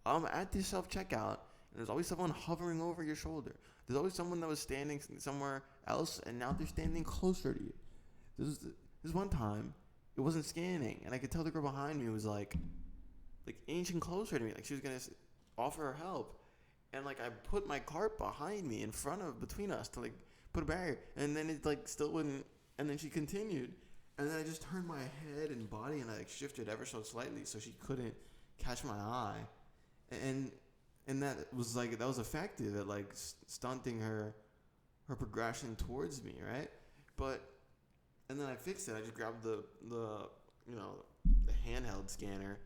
I'm at the self-checkout, and there's always someone hovering over your shoulder. There's always someone that was standing somewhere else, and now they're standing closer to you. This one time, it wasn't scanning, and I could tell the girl behind me was like inching closer to me, like she was gonna offer her help. And like I put my cart behind me, between us to like put a barrier, and then it like still wouldn't. And then she continued, and then I just turned my head and body, and I like shifted ever so slightly so she couldn't catch my eye, and that was effective at like stunting her progression towards me, right? And then I fixed it. I just grabbed the handheld scanner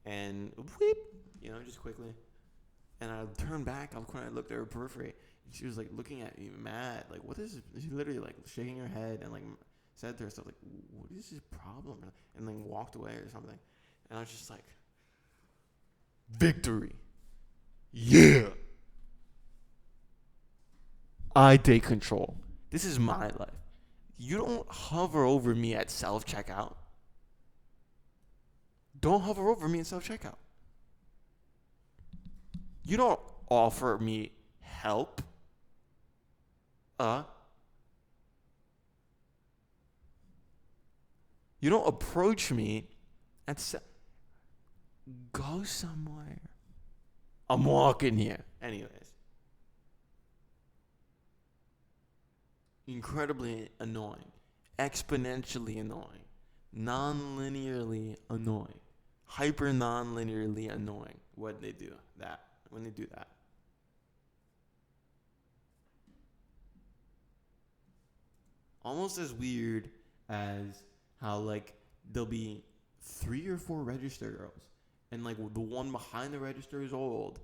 and whip, just quickly. And I turned back. I looked at her periphery, and she was like looking at me mad. Like, what is this? She literally like shaking her head and like said to herself like, "What is his problem?" And then walked away or something. And I was just like, victory. Yeah. I take control. This is my life. You don't hover over me at self-checkout. Don't hover over me at self-checkout. You don't offer me help. You don't approach me at go somewhere. I'm walking here. Anyways. Incredibly annoying. Exponentially annoying. Non-linearly annoying. Hyper non-linearly annoying when they do that. Almost as weird as how like there'll be 3 or 4 register girls, and like the one behind the register is old,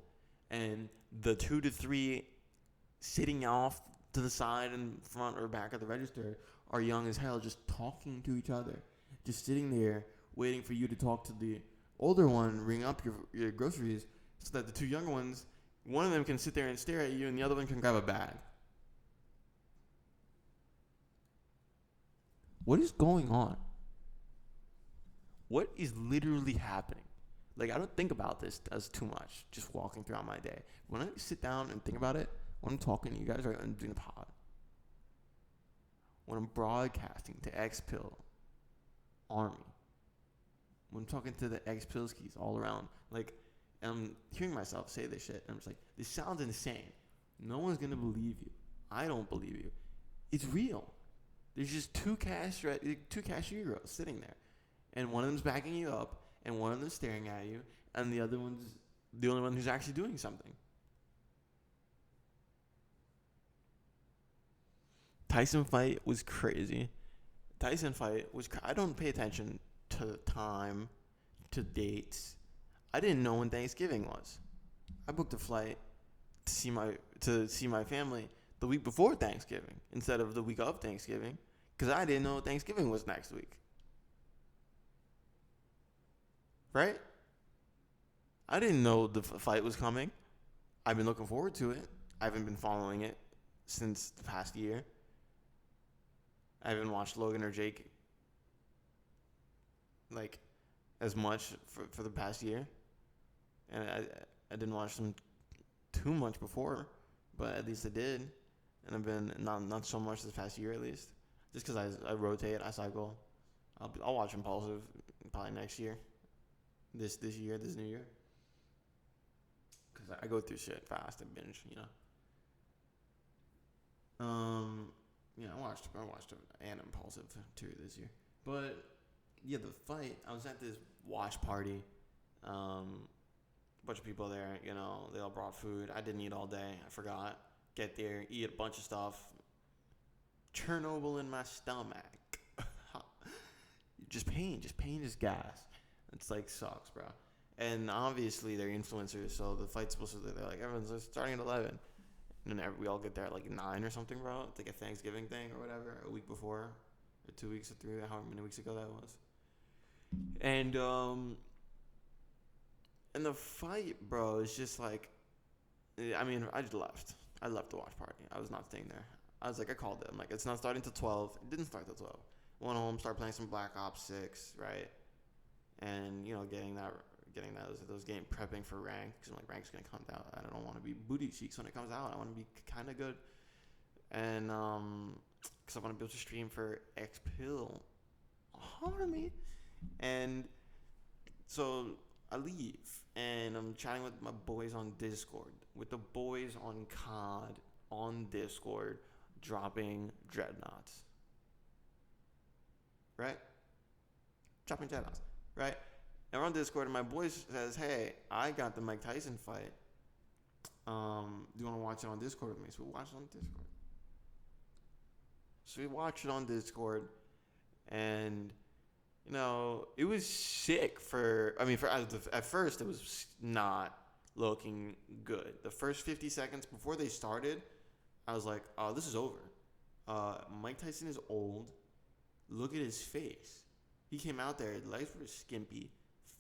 and the 2 to 3 sitting off to the side and front or back of the register are young as hell, just talking to each other, just sitting there waiting for you to talk to the older one, ring up your groceries, so that the 2 younger ones, one of them can sit there and stare at you, and the other one can grab a bag. What is going on? What is literally happening? Like, I don't think about this as too much, just walking throughout my day. When I sit down and think about it, when I'm talking to you guys, right, I'm doing a pod. When I'm broadcasting to Xpill Army. When I'm talking to the Xpillskis all around, like, I'm hearing myself say this shit, and I'm just like, this sounds insane. No one's gonna believe you. I don't believe you. It's real. There's just two cashier girls sitting there, and one of them's backing you up, and one of them's staring at you, and the other one's the only one who's actually doing something. Tyson fight was crazy. I don't pay attention to time, to dates. I didn't know when Thanksgiving was. I booked a flight to see my family the week before Thanksgiving instead of the week of Thanksgiving, because I didn't know Thanksgiving was next week. Right? I didn't know the fight was coming. I've been looking forward to it. I haven't been following it since the past year. I haven't watched Logan or Jake like as much for the past year, and I didn't watch them too much before, but at least I did, and I've been not so much this past year at least, just because I rotate, I cycle. I'll watch Impulsive probably next year, this new year, because I go through shit fast and binge, Yeah, I watched and Impulsive too this year. But yeah, the fight, I was at this watch party. Bunch of people there, they all brought food. I didn't eat all day. I forgot. Get there, eat a bunch of stuff. Chernobyl in my stomach. just pain, just gas. It's like sucks, bro. And obviously they're influencers, so the fight's supposed to, they're like, everyone's starting at 11. And then we all get there at like 9 or something, bro. It's like a Thanksgiving thing or whatever, a week before, or 2 weeks or 3, however many weeks ago that was. And the fight, bro, is just like, I mean, I just left. I left the watch party. I was not staying there. I was like, I called it. I'm like, it's not starting till 12. It didn't start till 12. Went home, started playing some Black Ops 6, right? And getting those game prepping for rank, because I'm like, rank's gonna come out. I don't want to be booty cheeks when it comes out. I want to be kind of good, and because I want to be able to stream for Xpill, harmony, and so I leave and I'm chatting with my boys on Discord, with the boys on COD on Discord, dropping dreadnoughts, right? Dropping dreadnoughts, right? And we're on Discord, and my boy says, "Hey, I got the Mike Tyson fight. Do you want to watch it on Discord with me?" So we watched it on Discord. So we watched it on Discord, and it was sick at first it was not looking good. The first 50 seconds before they started, I was like, "Oh, this is over." Mike Tyson is old. Look at his face. He came out there, legs were skimpy,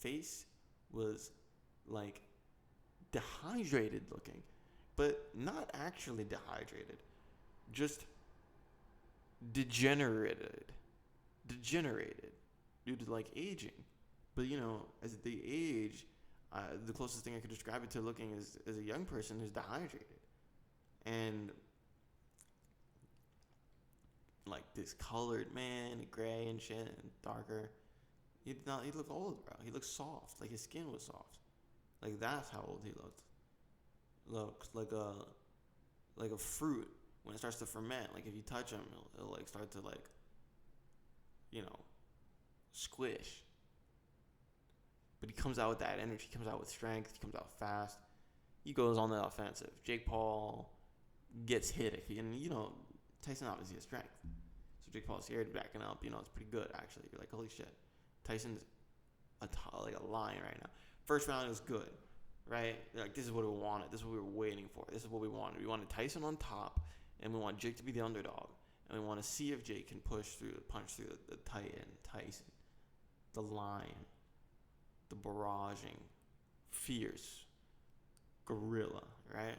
face was like dehydrated looking, but not actually dehydrated, just degenerated due to like aging. But as they age, the closest thing I could describe it to looking is as a young person who's dehydrated and like discolored, man, gray and shit, and darker. He looked old, bro. He looked soft, like his skin was soft. Like that's how old he looked. Looks like a fruit when it starts to ferment. Like if you touch him, it'll like start to like, squish. But he comes out with that energy. He comes out with strength. He comes out fast. He goes on the offensive. Jake Paul gets hit, and Tyson obviously has strength. So Jake Paul's here backing up. It's pretty good actually. You're like, holy shit, Tyson's like a lion right now. First round was good, right? Like this is what we wanted. This is what we were waiting for. This is what we wanted. We wanted Tyson on top, and we want Jake to be the underdog, and we want to see if Jake can punch through the Tyson, the lion, the barraging, fierce gorilla, right?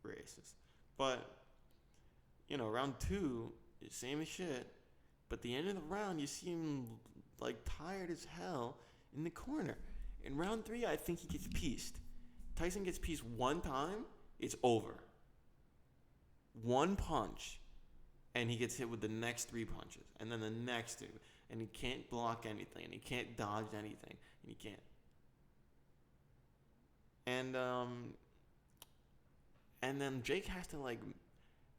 Racist. But round 2, same as shit. But the end of the round, you see him like tired as hell in the corner. In round 3, I think he gets pieced. Tyson gets pieced one time, it's over. One punch, and he gets hit with the next 3 punches, and then the next 2, and he can't block anything, and he can't dodge anything, and he can't. And then Jake has to like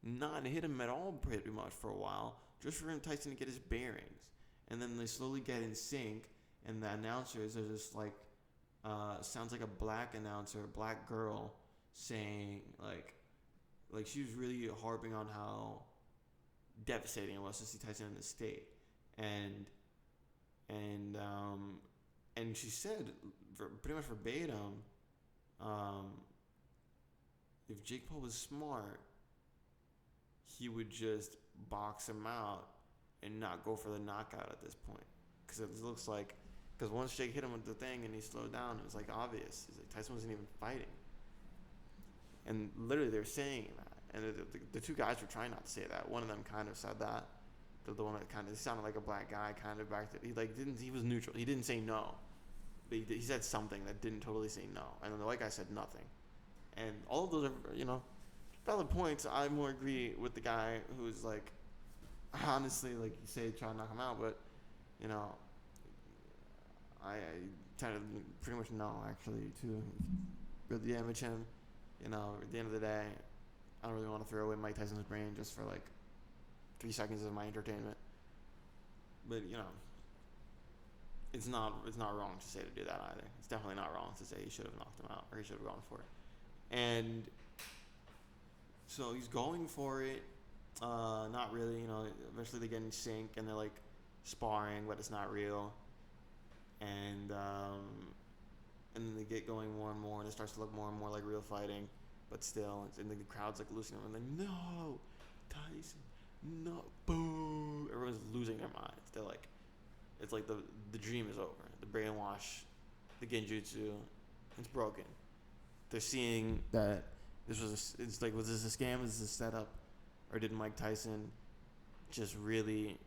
not hit him at all pretty much for a while, just for Tyson to get his bearings. And then they slowly get in sync, and the announcers are just like, sounds like a black announcer, a black girl, saying like she was really harping on how devastating it was to see Tyson in this state, and she said pretty much verbatim, if Jake Paul was smart, he would just box him out and not go for the knockout at this point, because it looks like, because once Jake hit him with the thing and he slowed down, it was like obvious. He's like, Tyson wasn't even fighting, and literally they're saying that, and the 2 guys were trying not to say that. One of them kind of said that, the one that kind of sounded like a black guy, kind of back to, he was neutral. He didn't say no, but he said something that didn't totally say no, and then the white guy said nothing. And all of those are valid points. I more agree with the guy who's like, honestly, like you say, try to knock him out, but I tend to pretty much no, actually, to really damage him. At the end of the day, I don't really want to throw away Mike Tyson's brain just for like 3 seconds of my entertainment. But it's not wrong to say to do that either. It's definitely not wrong to say he should have knocked him out, or he should have gone for it. And so he's going for it. Not really. Eventually they get in sync and they're like sparring, but it's not real. And then they get going more and more, and it starts to look more and more like real fighting, but still, and the crowd's like losing them, and then no, Tyson, no, boo! Everyone's losing their minds. They're like, it's like the dream is over, the brainwash, the genjutsu, it's broken. They're seeing that Was this a scam? Was this a setup? Or did Mike Tyson just really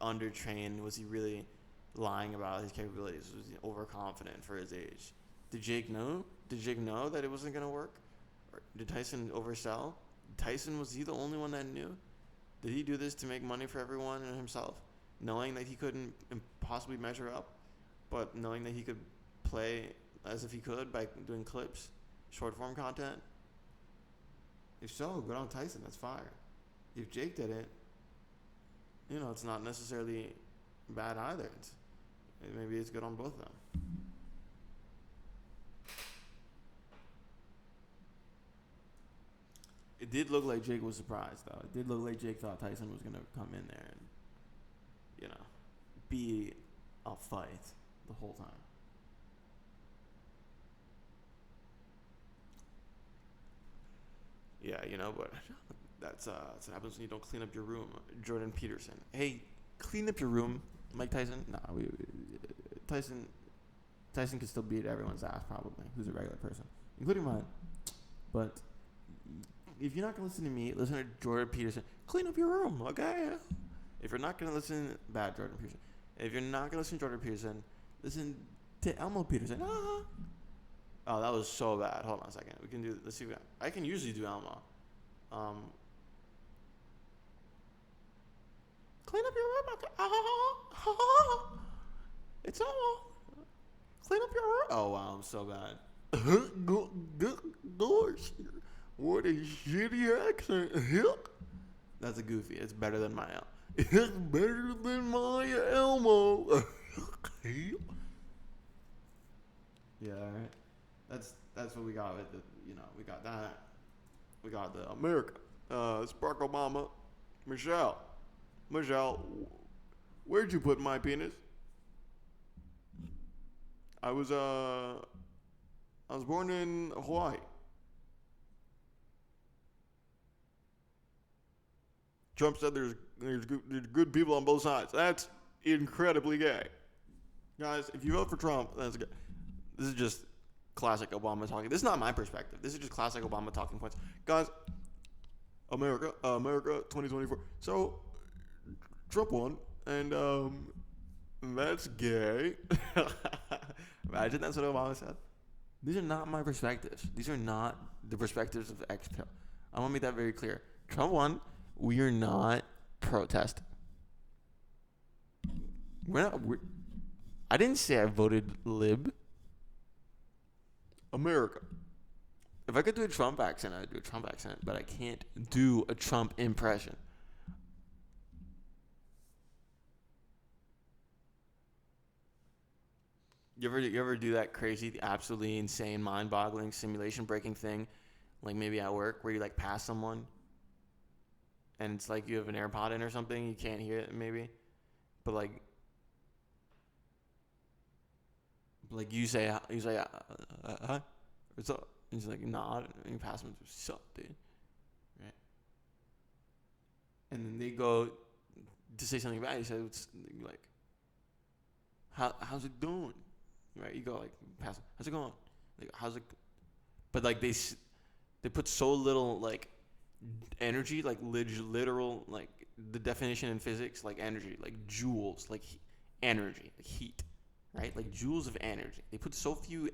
undertrained? Was he really lying about his capabilities? Was he overconfident for his age? Did Jake know? Did Jake know that it wasn't going to work? Or did Tyson oversell? Was he the only one that knew? Did he do this to make money for everyone and himself? Knowing that he couldn't possibly measure up, but knowing that he could play as if he could by doing clips, short form content? If so, good on Tyson. That's fire. If Jake did it, it's not necessarily bad either. Maybe it's good on both of them. It did look like Jake was surprised, though. It did look like Jake thought Tyson was going to come in there and, be a fight the whole time. Yeah, but that's what happens when you don't clean up your room. Jordan Peterson. Hey, clean up your room, Mike Tyson. Nah, Tyson could still beat everyone's ass, probably, who's a regular person, including mine. But if you're not going to listen to me, listen to Jordan Peterson. Clean up your room, okay? If you're not going to listen, bad Jordan Peterson. If you're not going to listen to Jordan Peterson, listen to Elmo Peterson. Oh, that was so bad. Hold on a second. Let's see. I can usually do Elmo. Clean up your room, okay? It's Elmo. Clean up your room. Oh, wow. I'm so bad. Gosh. What a shitty accent. That's a goofy. It's better than my Elmo. It's better than my Elmo. Yeah, all right. That's what we got with the, we got that. We got the America. It's Barack Obama. Michelle, where'd you put my penis? I was born in Hawaii. Trump said there's good people on both sides. That's incredibly gay. Guys, if you vote for Trump, that's good. This is just classic Obama talking. This is not my perspective. This is just classic Obama talking points. Guys, America 2024. So, Trump won, and that's gay. Imagine that's what Obama said. These are not my perspectives. These are not the perspectives of Xpill. I want to make that very clear. Trump won. We are not protesting. I didn't say I voted lib. America. If I could do a Trump accent, I'd do a Trump accent, but I can't do a Trump impression. You ever do that crazy, absolutely insane, mind-boggling, simulation-breaking thing, like maybe at work, where you like pass someone, and it's like you have an AirPod in or something, you can't hear it maybe, but like you say, huh? What's up? And he's like, nod, and you pass him, what's up, dude? Right? And then they go to say something bad. You say, like, how's it going? Right? You go like, pass him, how's it going? Like, how's it? But like they put so little like energy, like literal, like the definition in physics, like energy, like joules, like energy, like heat, right? Like joules of energy. They put so few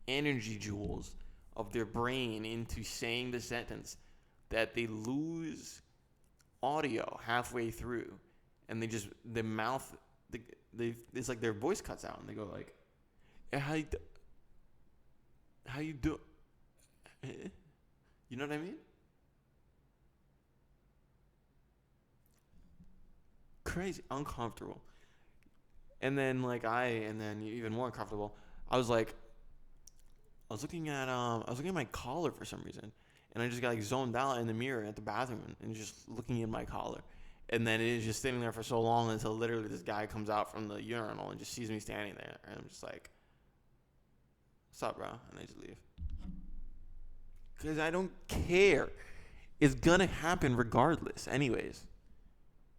energy joules of their brain into saying the sentence that they lose audio halfway through, and it's like their voice cuts out, and they go like, how you do? You know what I mean? Crazy, uncomfortable. And then even more uncomfortable. I was looking at my collar for some reason, and I just got like zoned out in the mirror at the bathroom and just looking at my collar. And then it is just sitting there for so long until literally this guy comes out from the urinal and just sees me standing there, and I'm just like, "What's up, bro?" And I just leave. Because I don't care. It's gonna happen regardless. Anyways,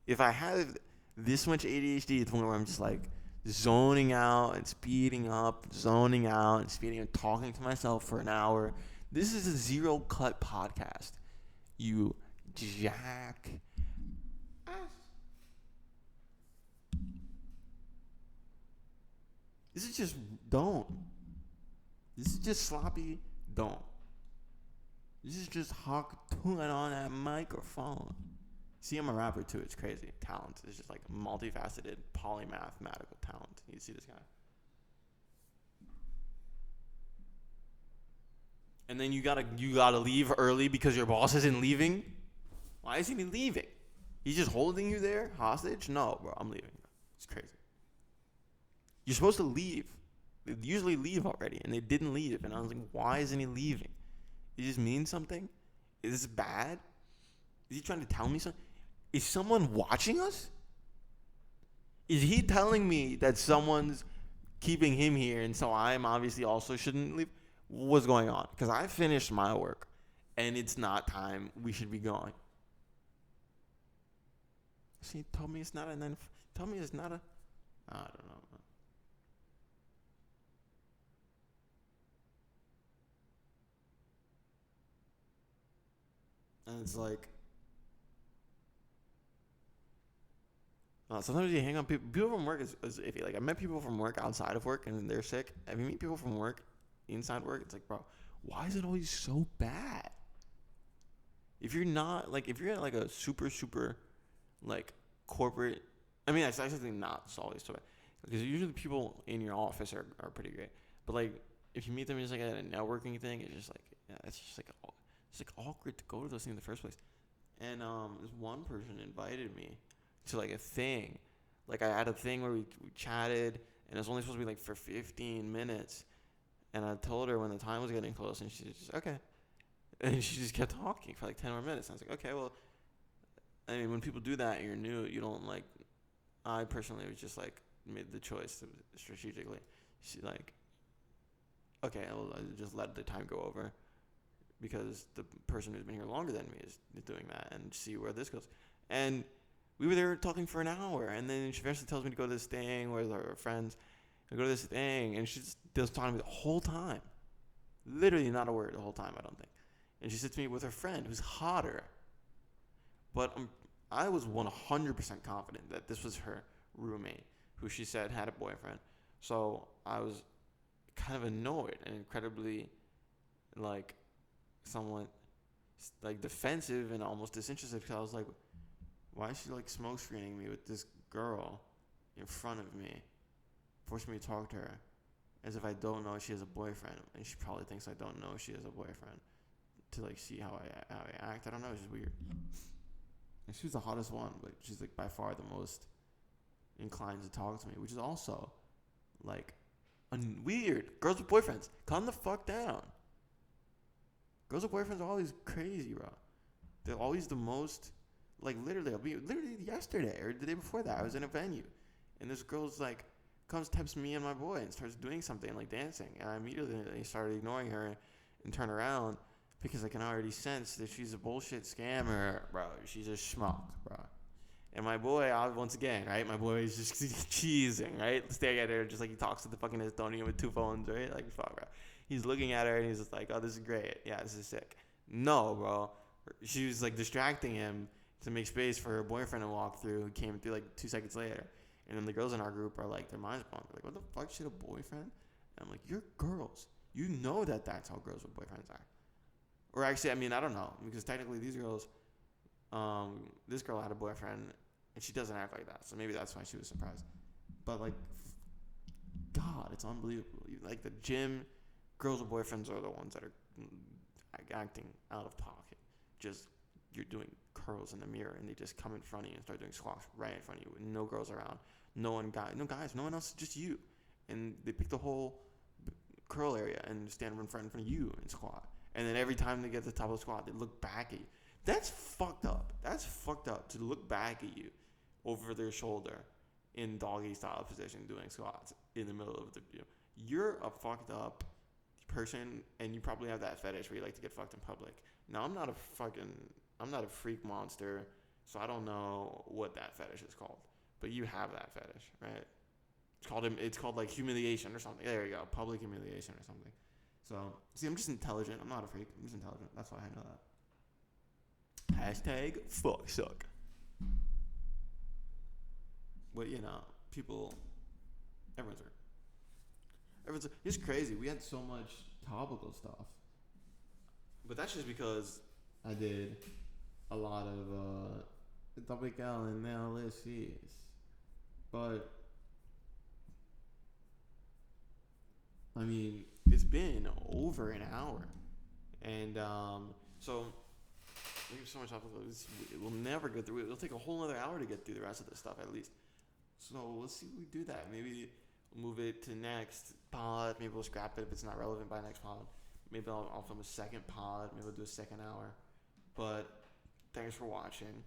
if I have this much ADHD to the point where I'm just like zoning out and speeding up, zoning out and speeding and talking to myself for an hour, This is a zero cut podcast. You jack. This is just don't. This is just sloppy don't. This is just Hawk tuning on that microphone. See, I'm a rapper too. It's crazy. Talent. It's just like multifaceted, polymathematical talent. You see this guy? And then you gotta leave early because your boss isn't leaving. Why isn't he leaving? He's just holding you there hostage? No, bro, I'm leaving. It's crazy. You're supposed to leave. They usually leave already, and they didn't leave. And I was like, why isn't he leaving? It just means something? Is this bad? Is he trying to tell me something? Is someone watching us? Is he telling me that someone's keeping him here, and so I'm obviously also shouldn't leave? What's going on? Because I finished my work, and it's not time. We should be going. See, told me it's not a. Tell me it's not a. I don't know. And it's like. Sometimes you hang on people from work is iffy. Like I met people from work outside of work and they're sick. If you meet people from work inside work, it's like, bro, why is it always so bad? If you're not like, if you're at like a super like corporate, I mean, it's actually not always so bad because usually people in your office are pretty great. But like if you meet them just like at a networking thing, it's just like, yeah, it's like awkward to go to those things in the first place. And this one person invited me to like a thing. Like I had a thing where we chatted and it was only supposed to be like for 15 minutes. And I told her when the time was getting close and she just, okay. And she just kept talking for like 10 more minutes. And I was like, okay, well, I mean, when people do that and you're new, you don't like, I personally was just like, made the choice to strategically. She like, okay, I'll just let the time go over because the person who's been here longer than me is doing that and see where this goes. And we were there talking for an hour, and then she eventually tells me to go to this thing with her friends. I go to this thing, and she just does talking to me the whole time. Literally not a word the whole time, I don't think. And she sits me with her friend, who's hotter. But I was 100% confident that this was her roommate, who she said had a boyfriend. So I was kind of annoyed and incredibly, like, somewhat, like, defensive and almost disinterested, because I was like, why is she like smoke screening me with this girl in front of me, forcing me to talk to her as if I don't know she has a boyfriend, and she probably thinks I don't know she has a boyfriend to like see how I act. I don't know. It's just weird. And she was the hottest one, but she's like by far the most inclined to talk to me, which is also like weird. Girls with boyfriends, calm the fuck down. Girls with boyfriends are always crazy, bro. They're always the most. Like, literally yesterday or the day before that, I was in a venue. And this girl's, like, comes, texts me and my boy and starts doing something, like dancing. And I immediately started ignoring her and turn around because I can already sense that she's a bullshit scammer, bro. She's a schmuck, bro. And my boy, once again, right? My boy is just cheesing, right? Staring at her just like he talks to the fucking Estonian with 2 phones, right? Like, fuck, bro. He's looking at her and he's just like, oh, this is great. Yeah, this is sick. No, bro. She was, like, distracting him to make space for her boyfriend to walk through, who came through like 2 seconds later. And then the girls in our group are like, their minds blown. They're like, what the fuck, she had a boyfriend? And I'm like, you're girls. You know that that's how girls with boyfriends are. Or actually, I mean, I don't know. Because technically these girls, this girl had a boyfriend, and she doesn't act like that. So maybe that's why she was surprised. But like, God, it's unbelievable. Like the gym, girls with boyfriends are the ones that are acting out of pocket. Just, you're doing curls in the mirror and they just come in front of you and start doing squats right in front of you with no girls around, no guys, no one else, just you. And they pick the whole curl area and stand in front of you and squat. And then every time they get to the top of the squat, they look back at you. That's fucked up. That's fucked up to look back at you over their shoulder in doggy style position doing squats in the middle of the view. You're a fucked up person, and you probably have that fetish where you like to get fucked in public. Now, I'm not a freak monster, so I don't know what that fetish is called. But you have that fetish, right? It's called like humiliation or something. There you go, public humiliation or something. So, see, I'm just intelligent. I'm not a freak. I'm just intelligent. That's why I know that. Hashtag fuck suck. But, people, everyone's hurt. It's crazy. We had so much topical stuff. But that's just because I did a lot of topical analysis. But, I mean, it's been over an hour. And so we have so much topical. We'll never go through it. It'll take a whole other hour to get through the rest of this stuff at least. So let's see if we do that. Maybe we'll move it to next pod. Maybe we'll scrap it if it's not relevant by next pod. Maybe I'll film a second pod. Maybe we'll do a second hour. But thanks for watching.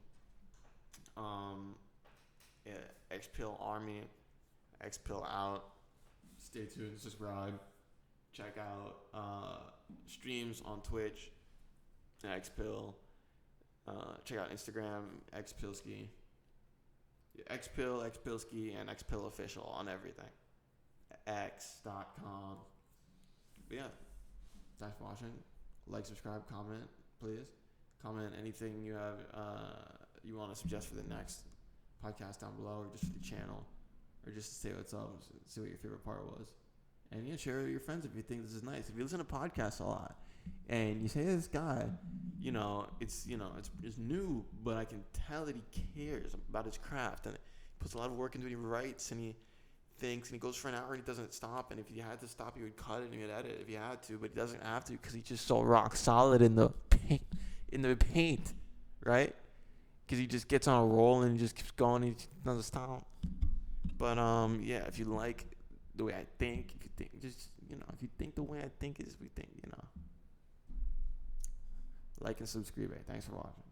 Xpill Army. Xpill out. Stay tuned. Subscribe. Check out streams on Twitch. Xpill. Check out Instagram. Xpillski. Xpill, Xpillski, and Xpill official on everything. X.com. But yeah. Thanks for watching. Like, subscribe, comment, please. Comment anything you have you want to suggest for the next podcast down below, or just for the channel, or just to say what's up, see what your favorite part was. And share it with your friends if you think this is nice. If you listen to podcasts a lot and you say, hey, this guy, it's new, but I can tell that he cares about his craft and he puts a lot of work into it. He writes and he thinks and he goes for an hour and he doesn't stop. And if he had to stop, he would cut it and he would edit if he had to, but he doesn't have to because he's just so rock solid in the paint, right? Because he just gets on a roll and he just keeps going and he doesn't stop. But if you like the way I think, if you think the way I think is we think, like and subscribe. Thanks for watching.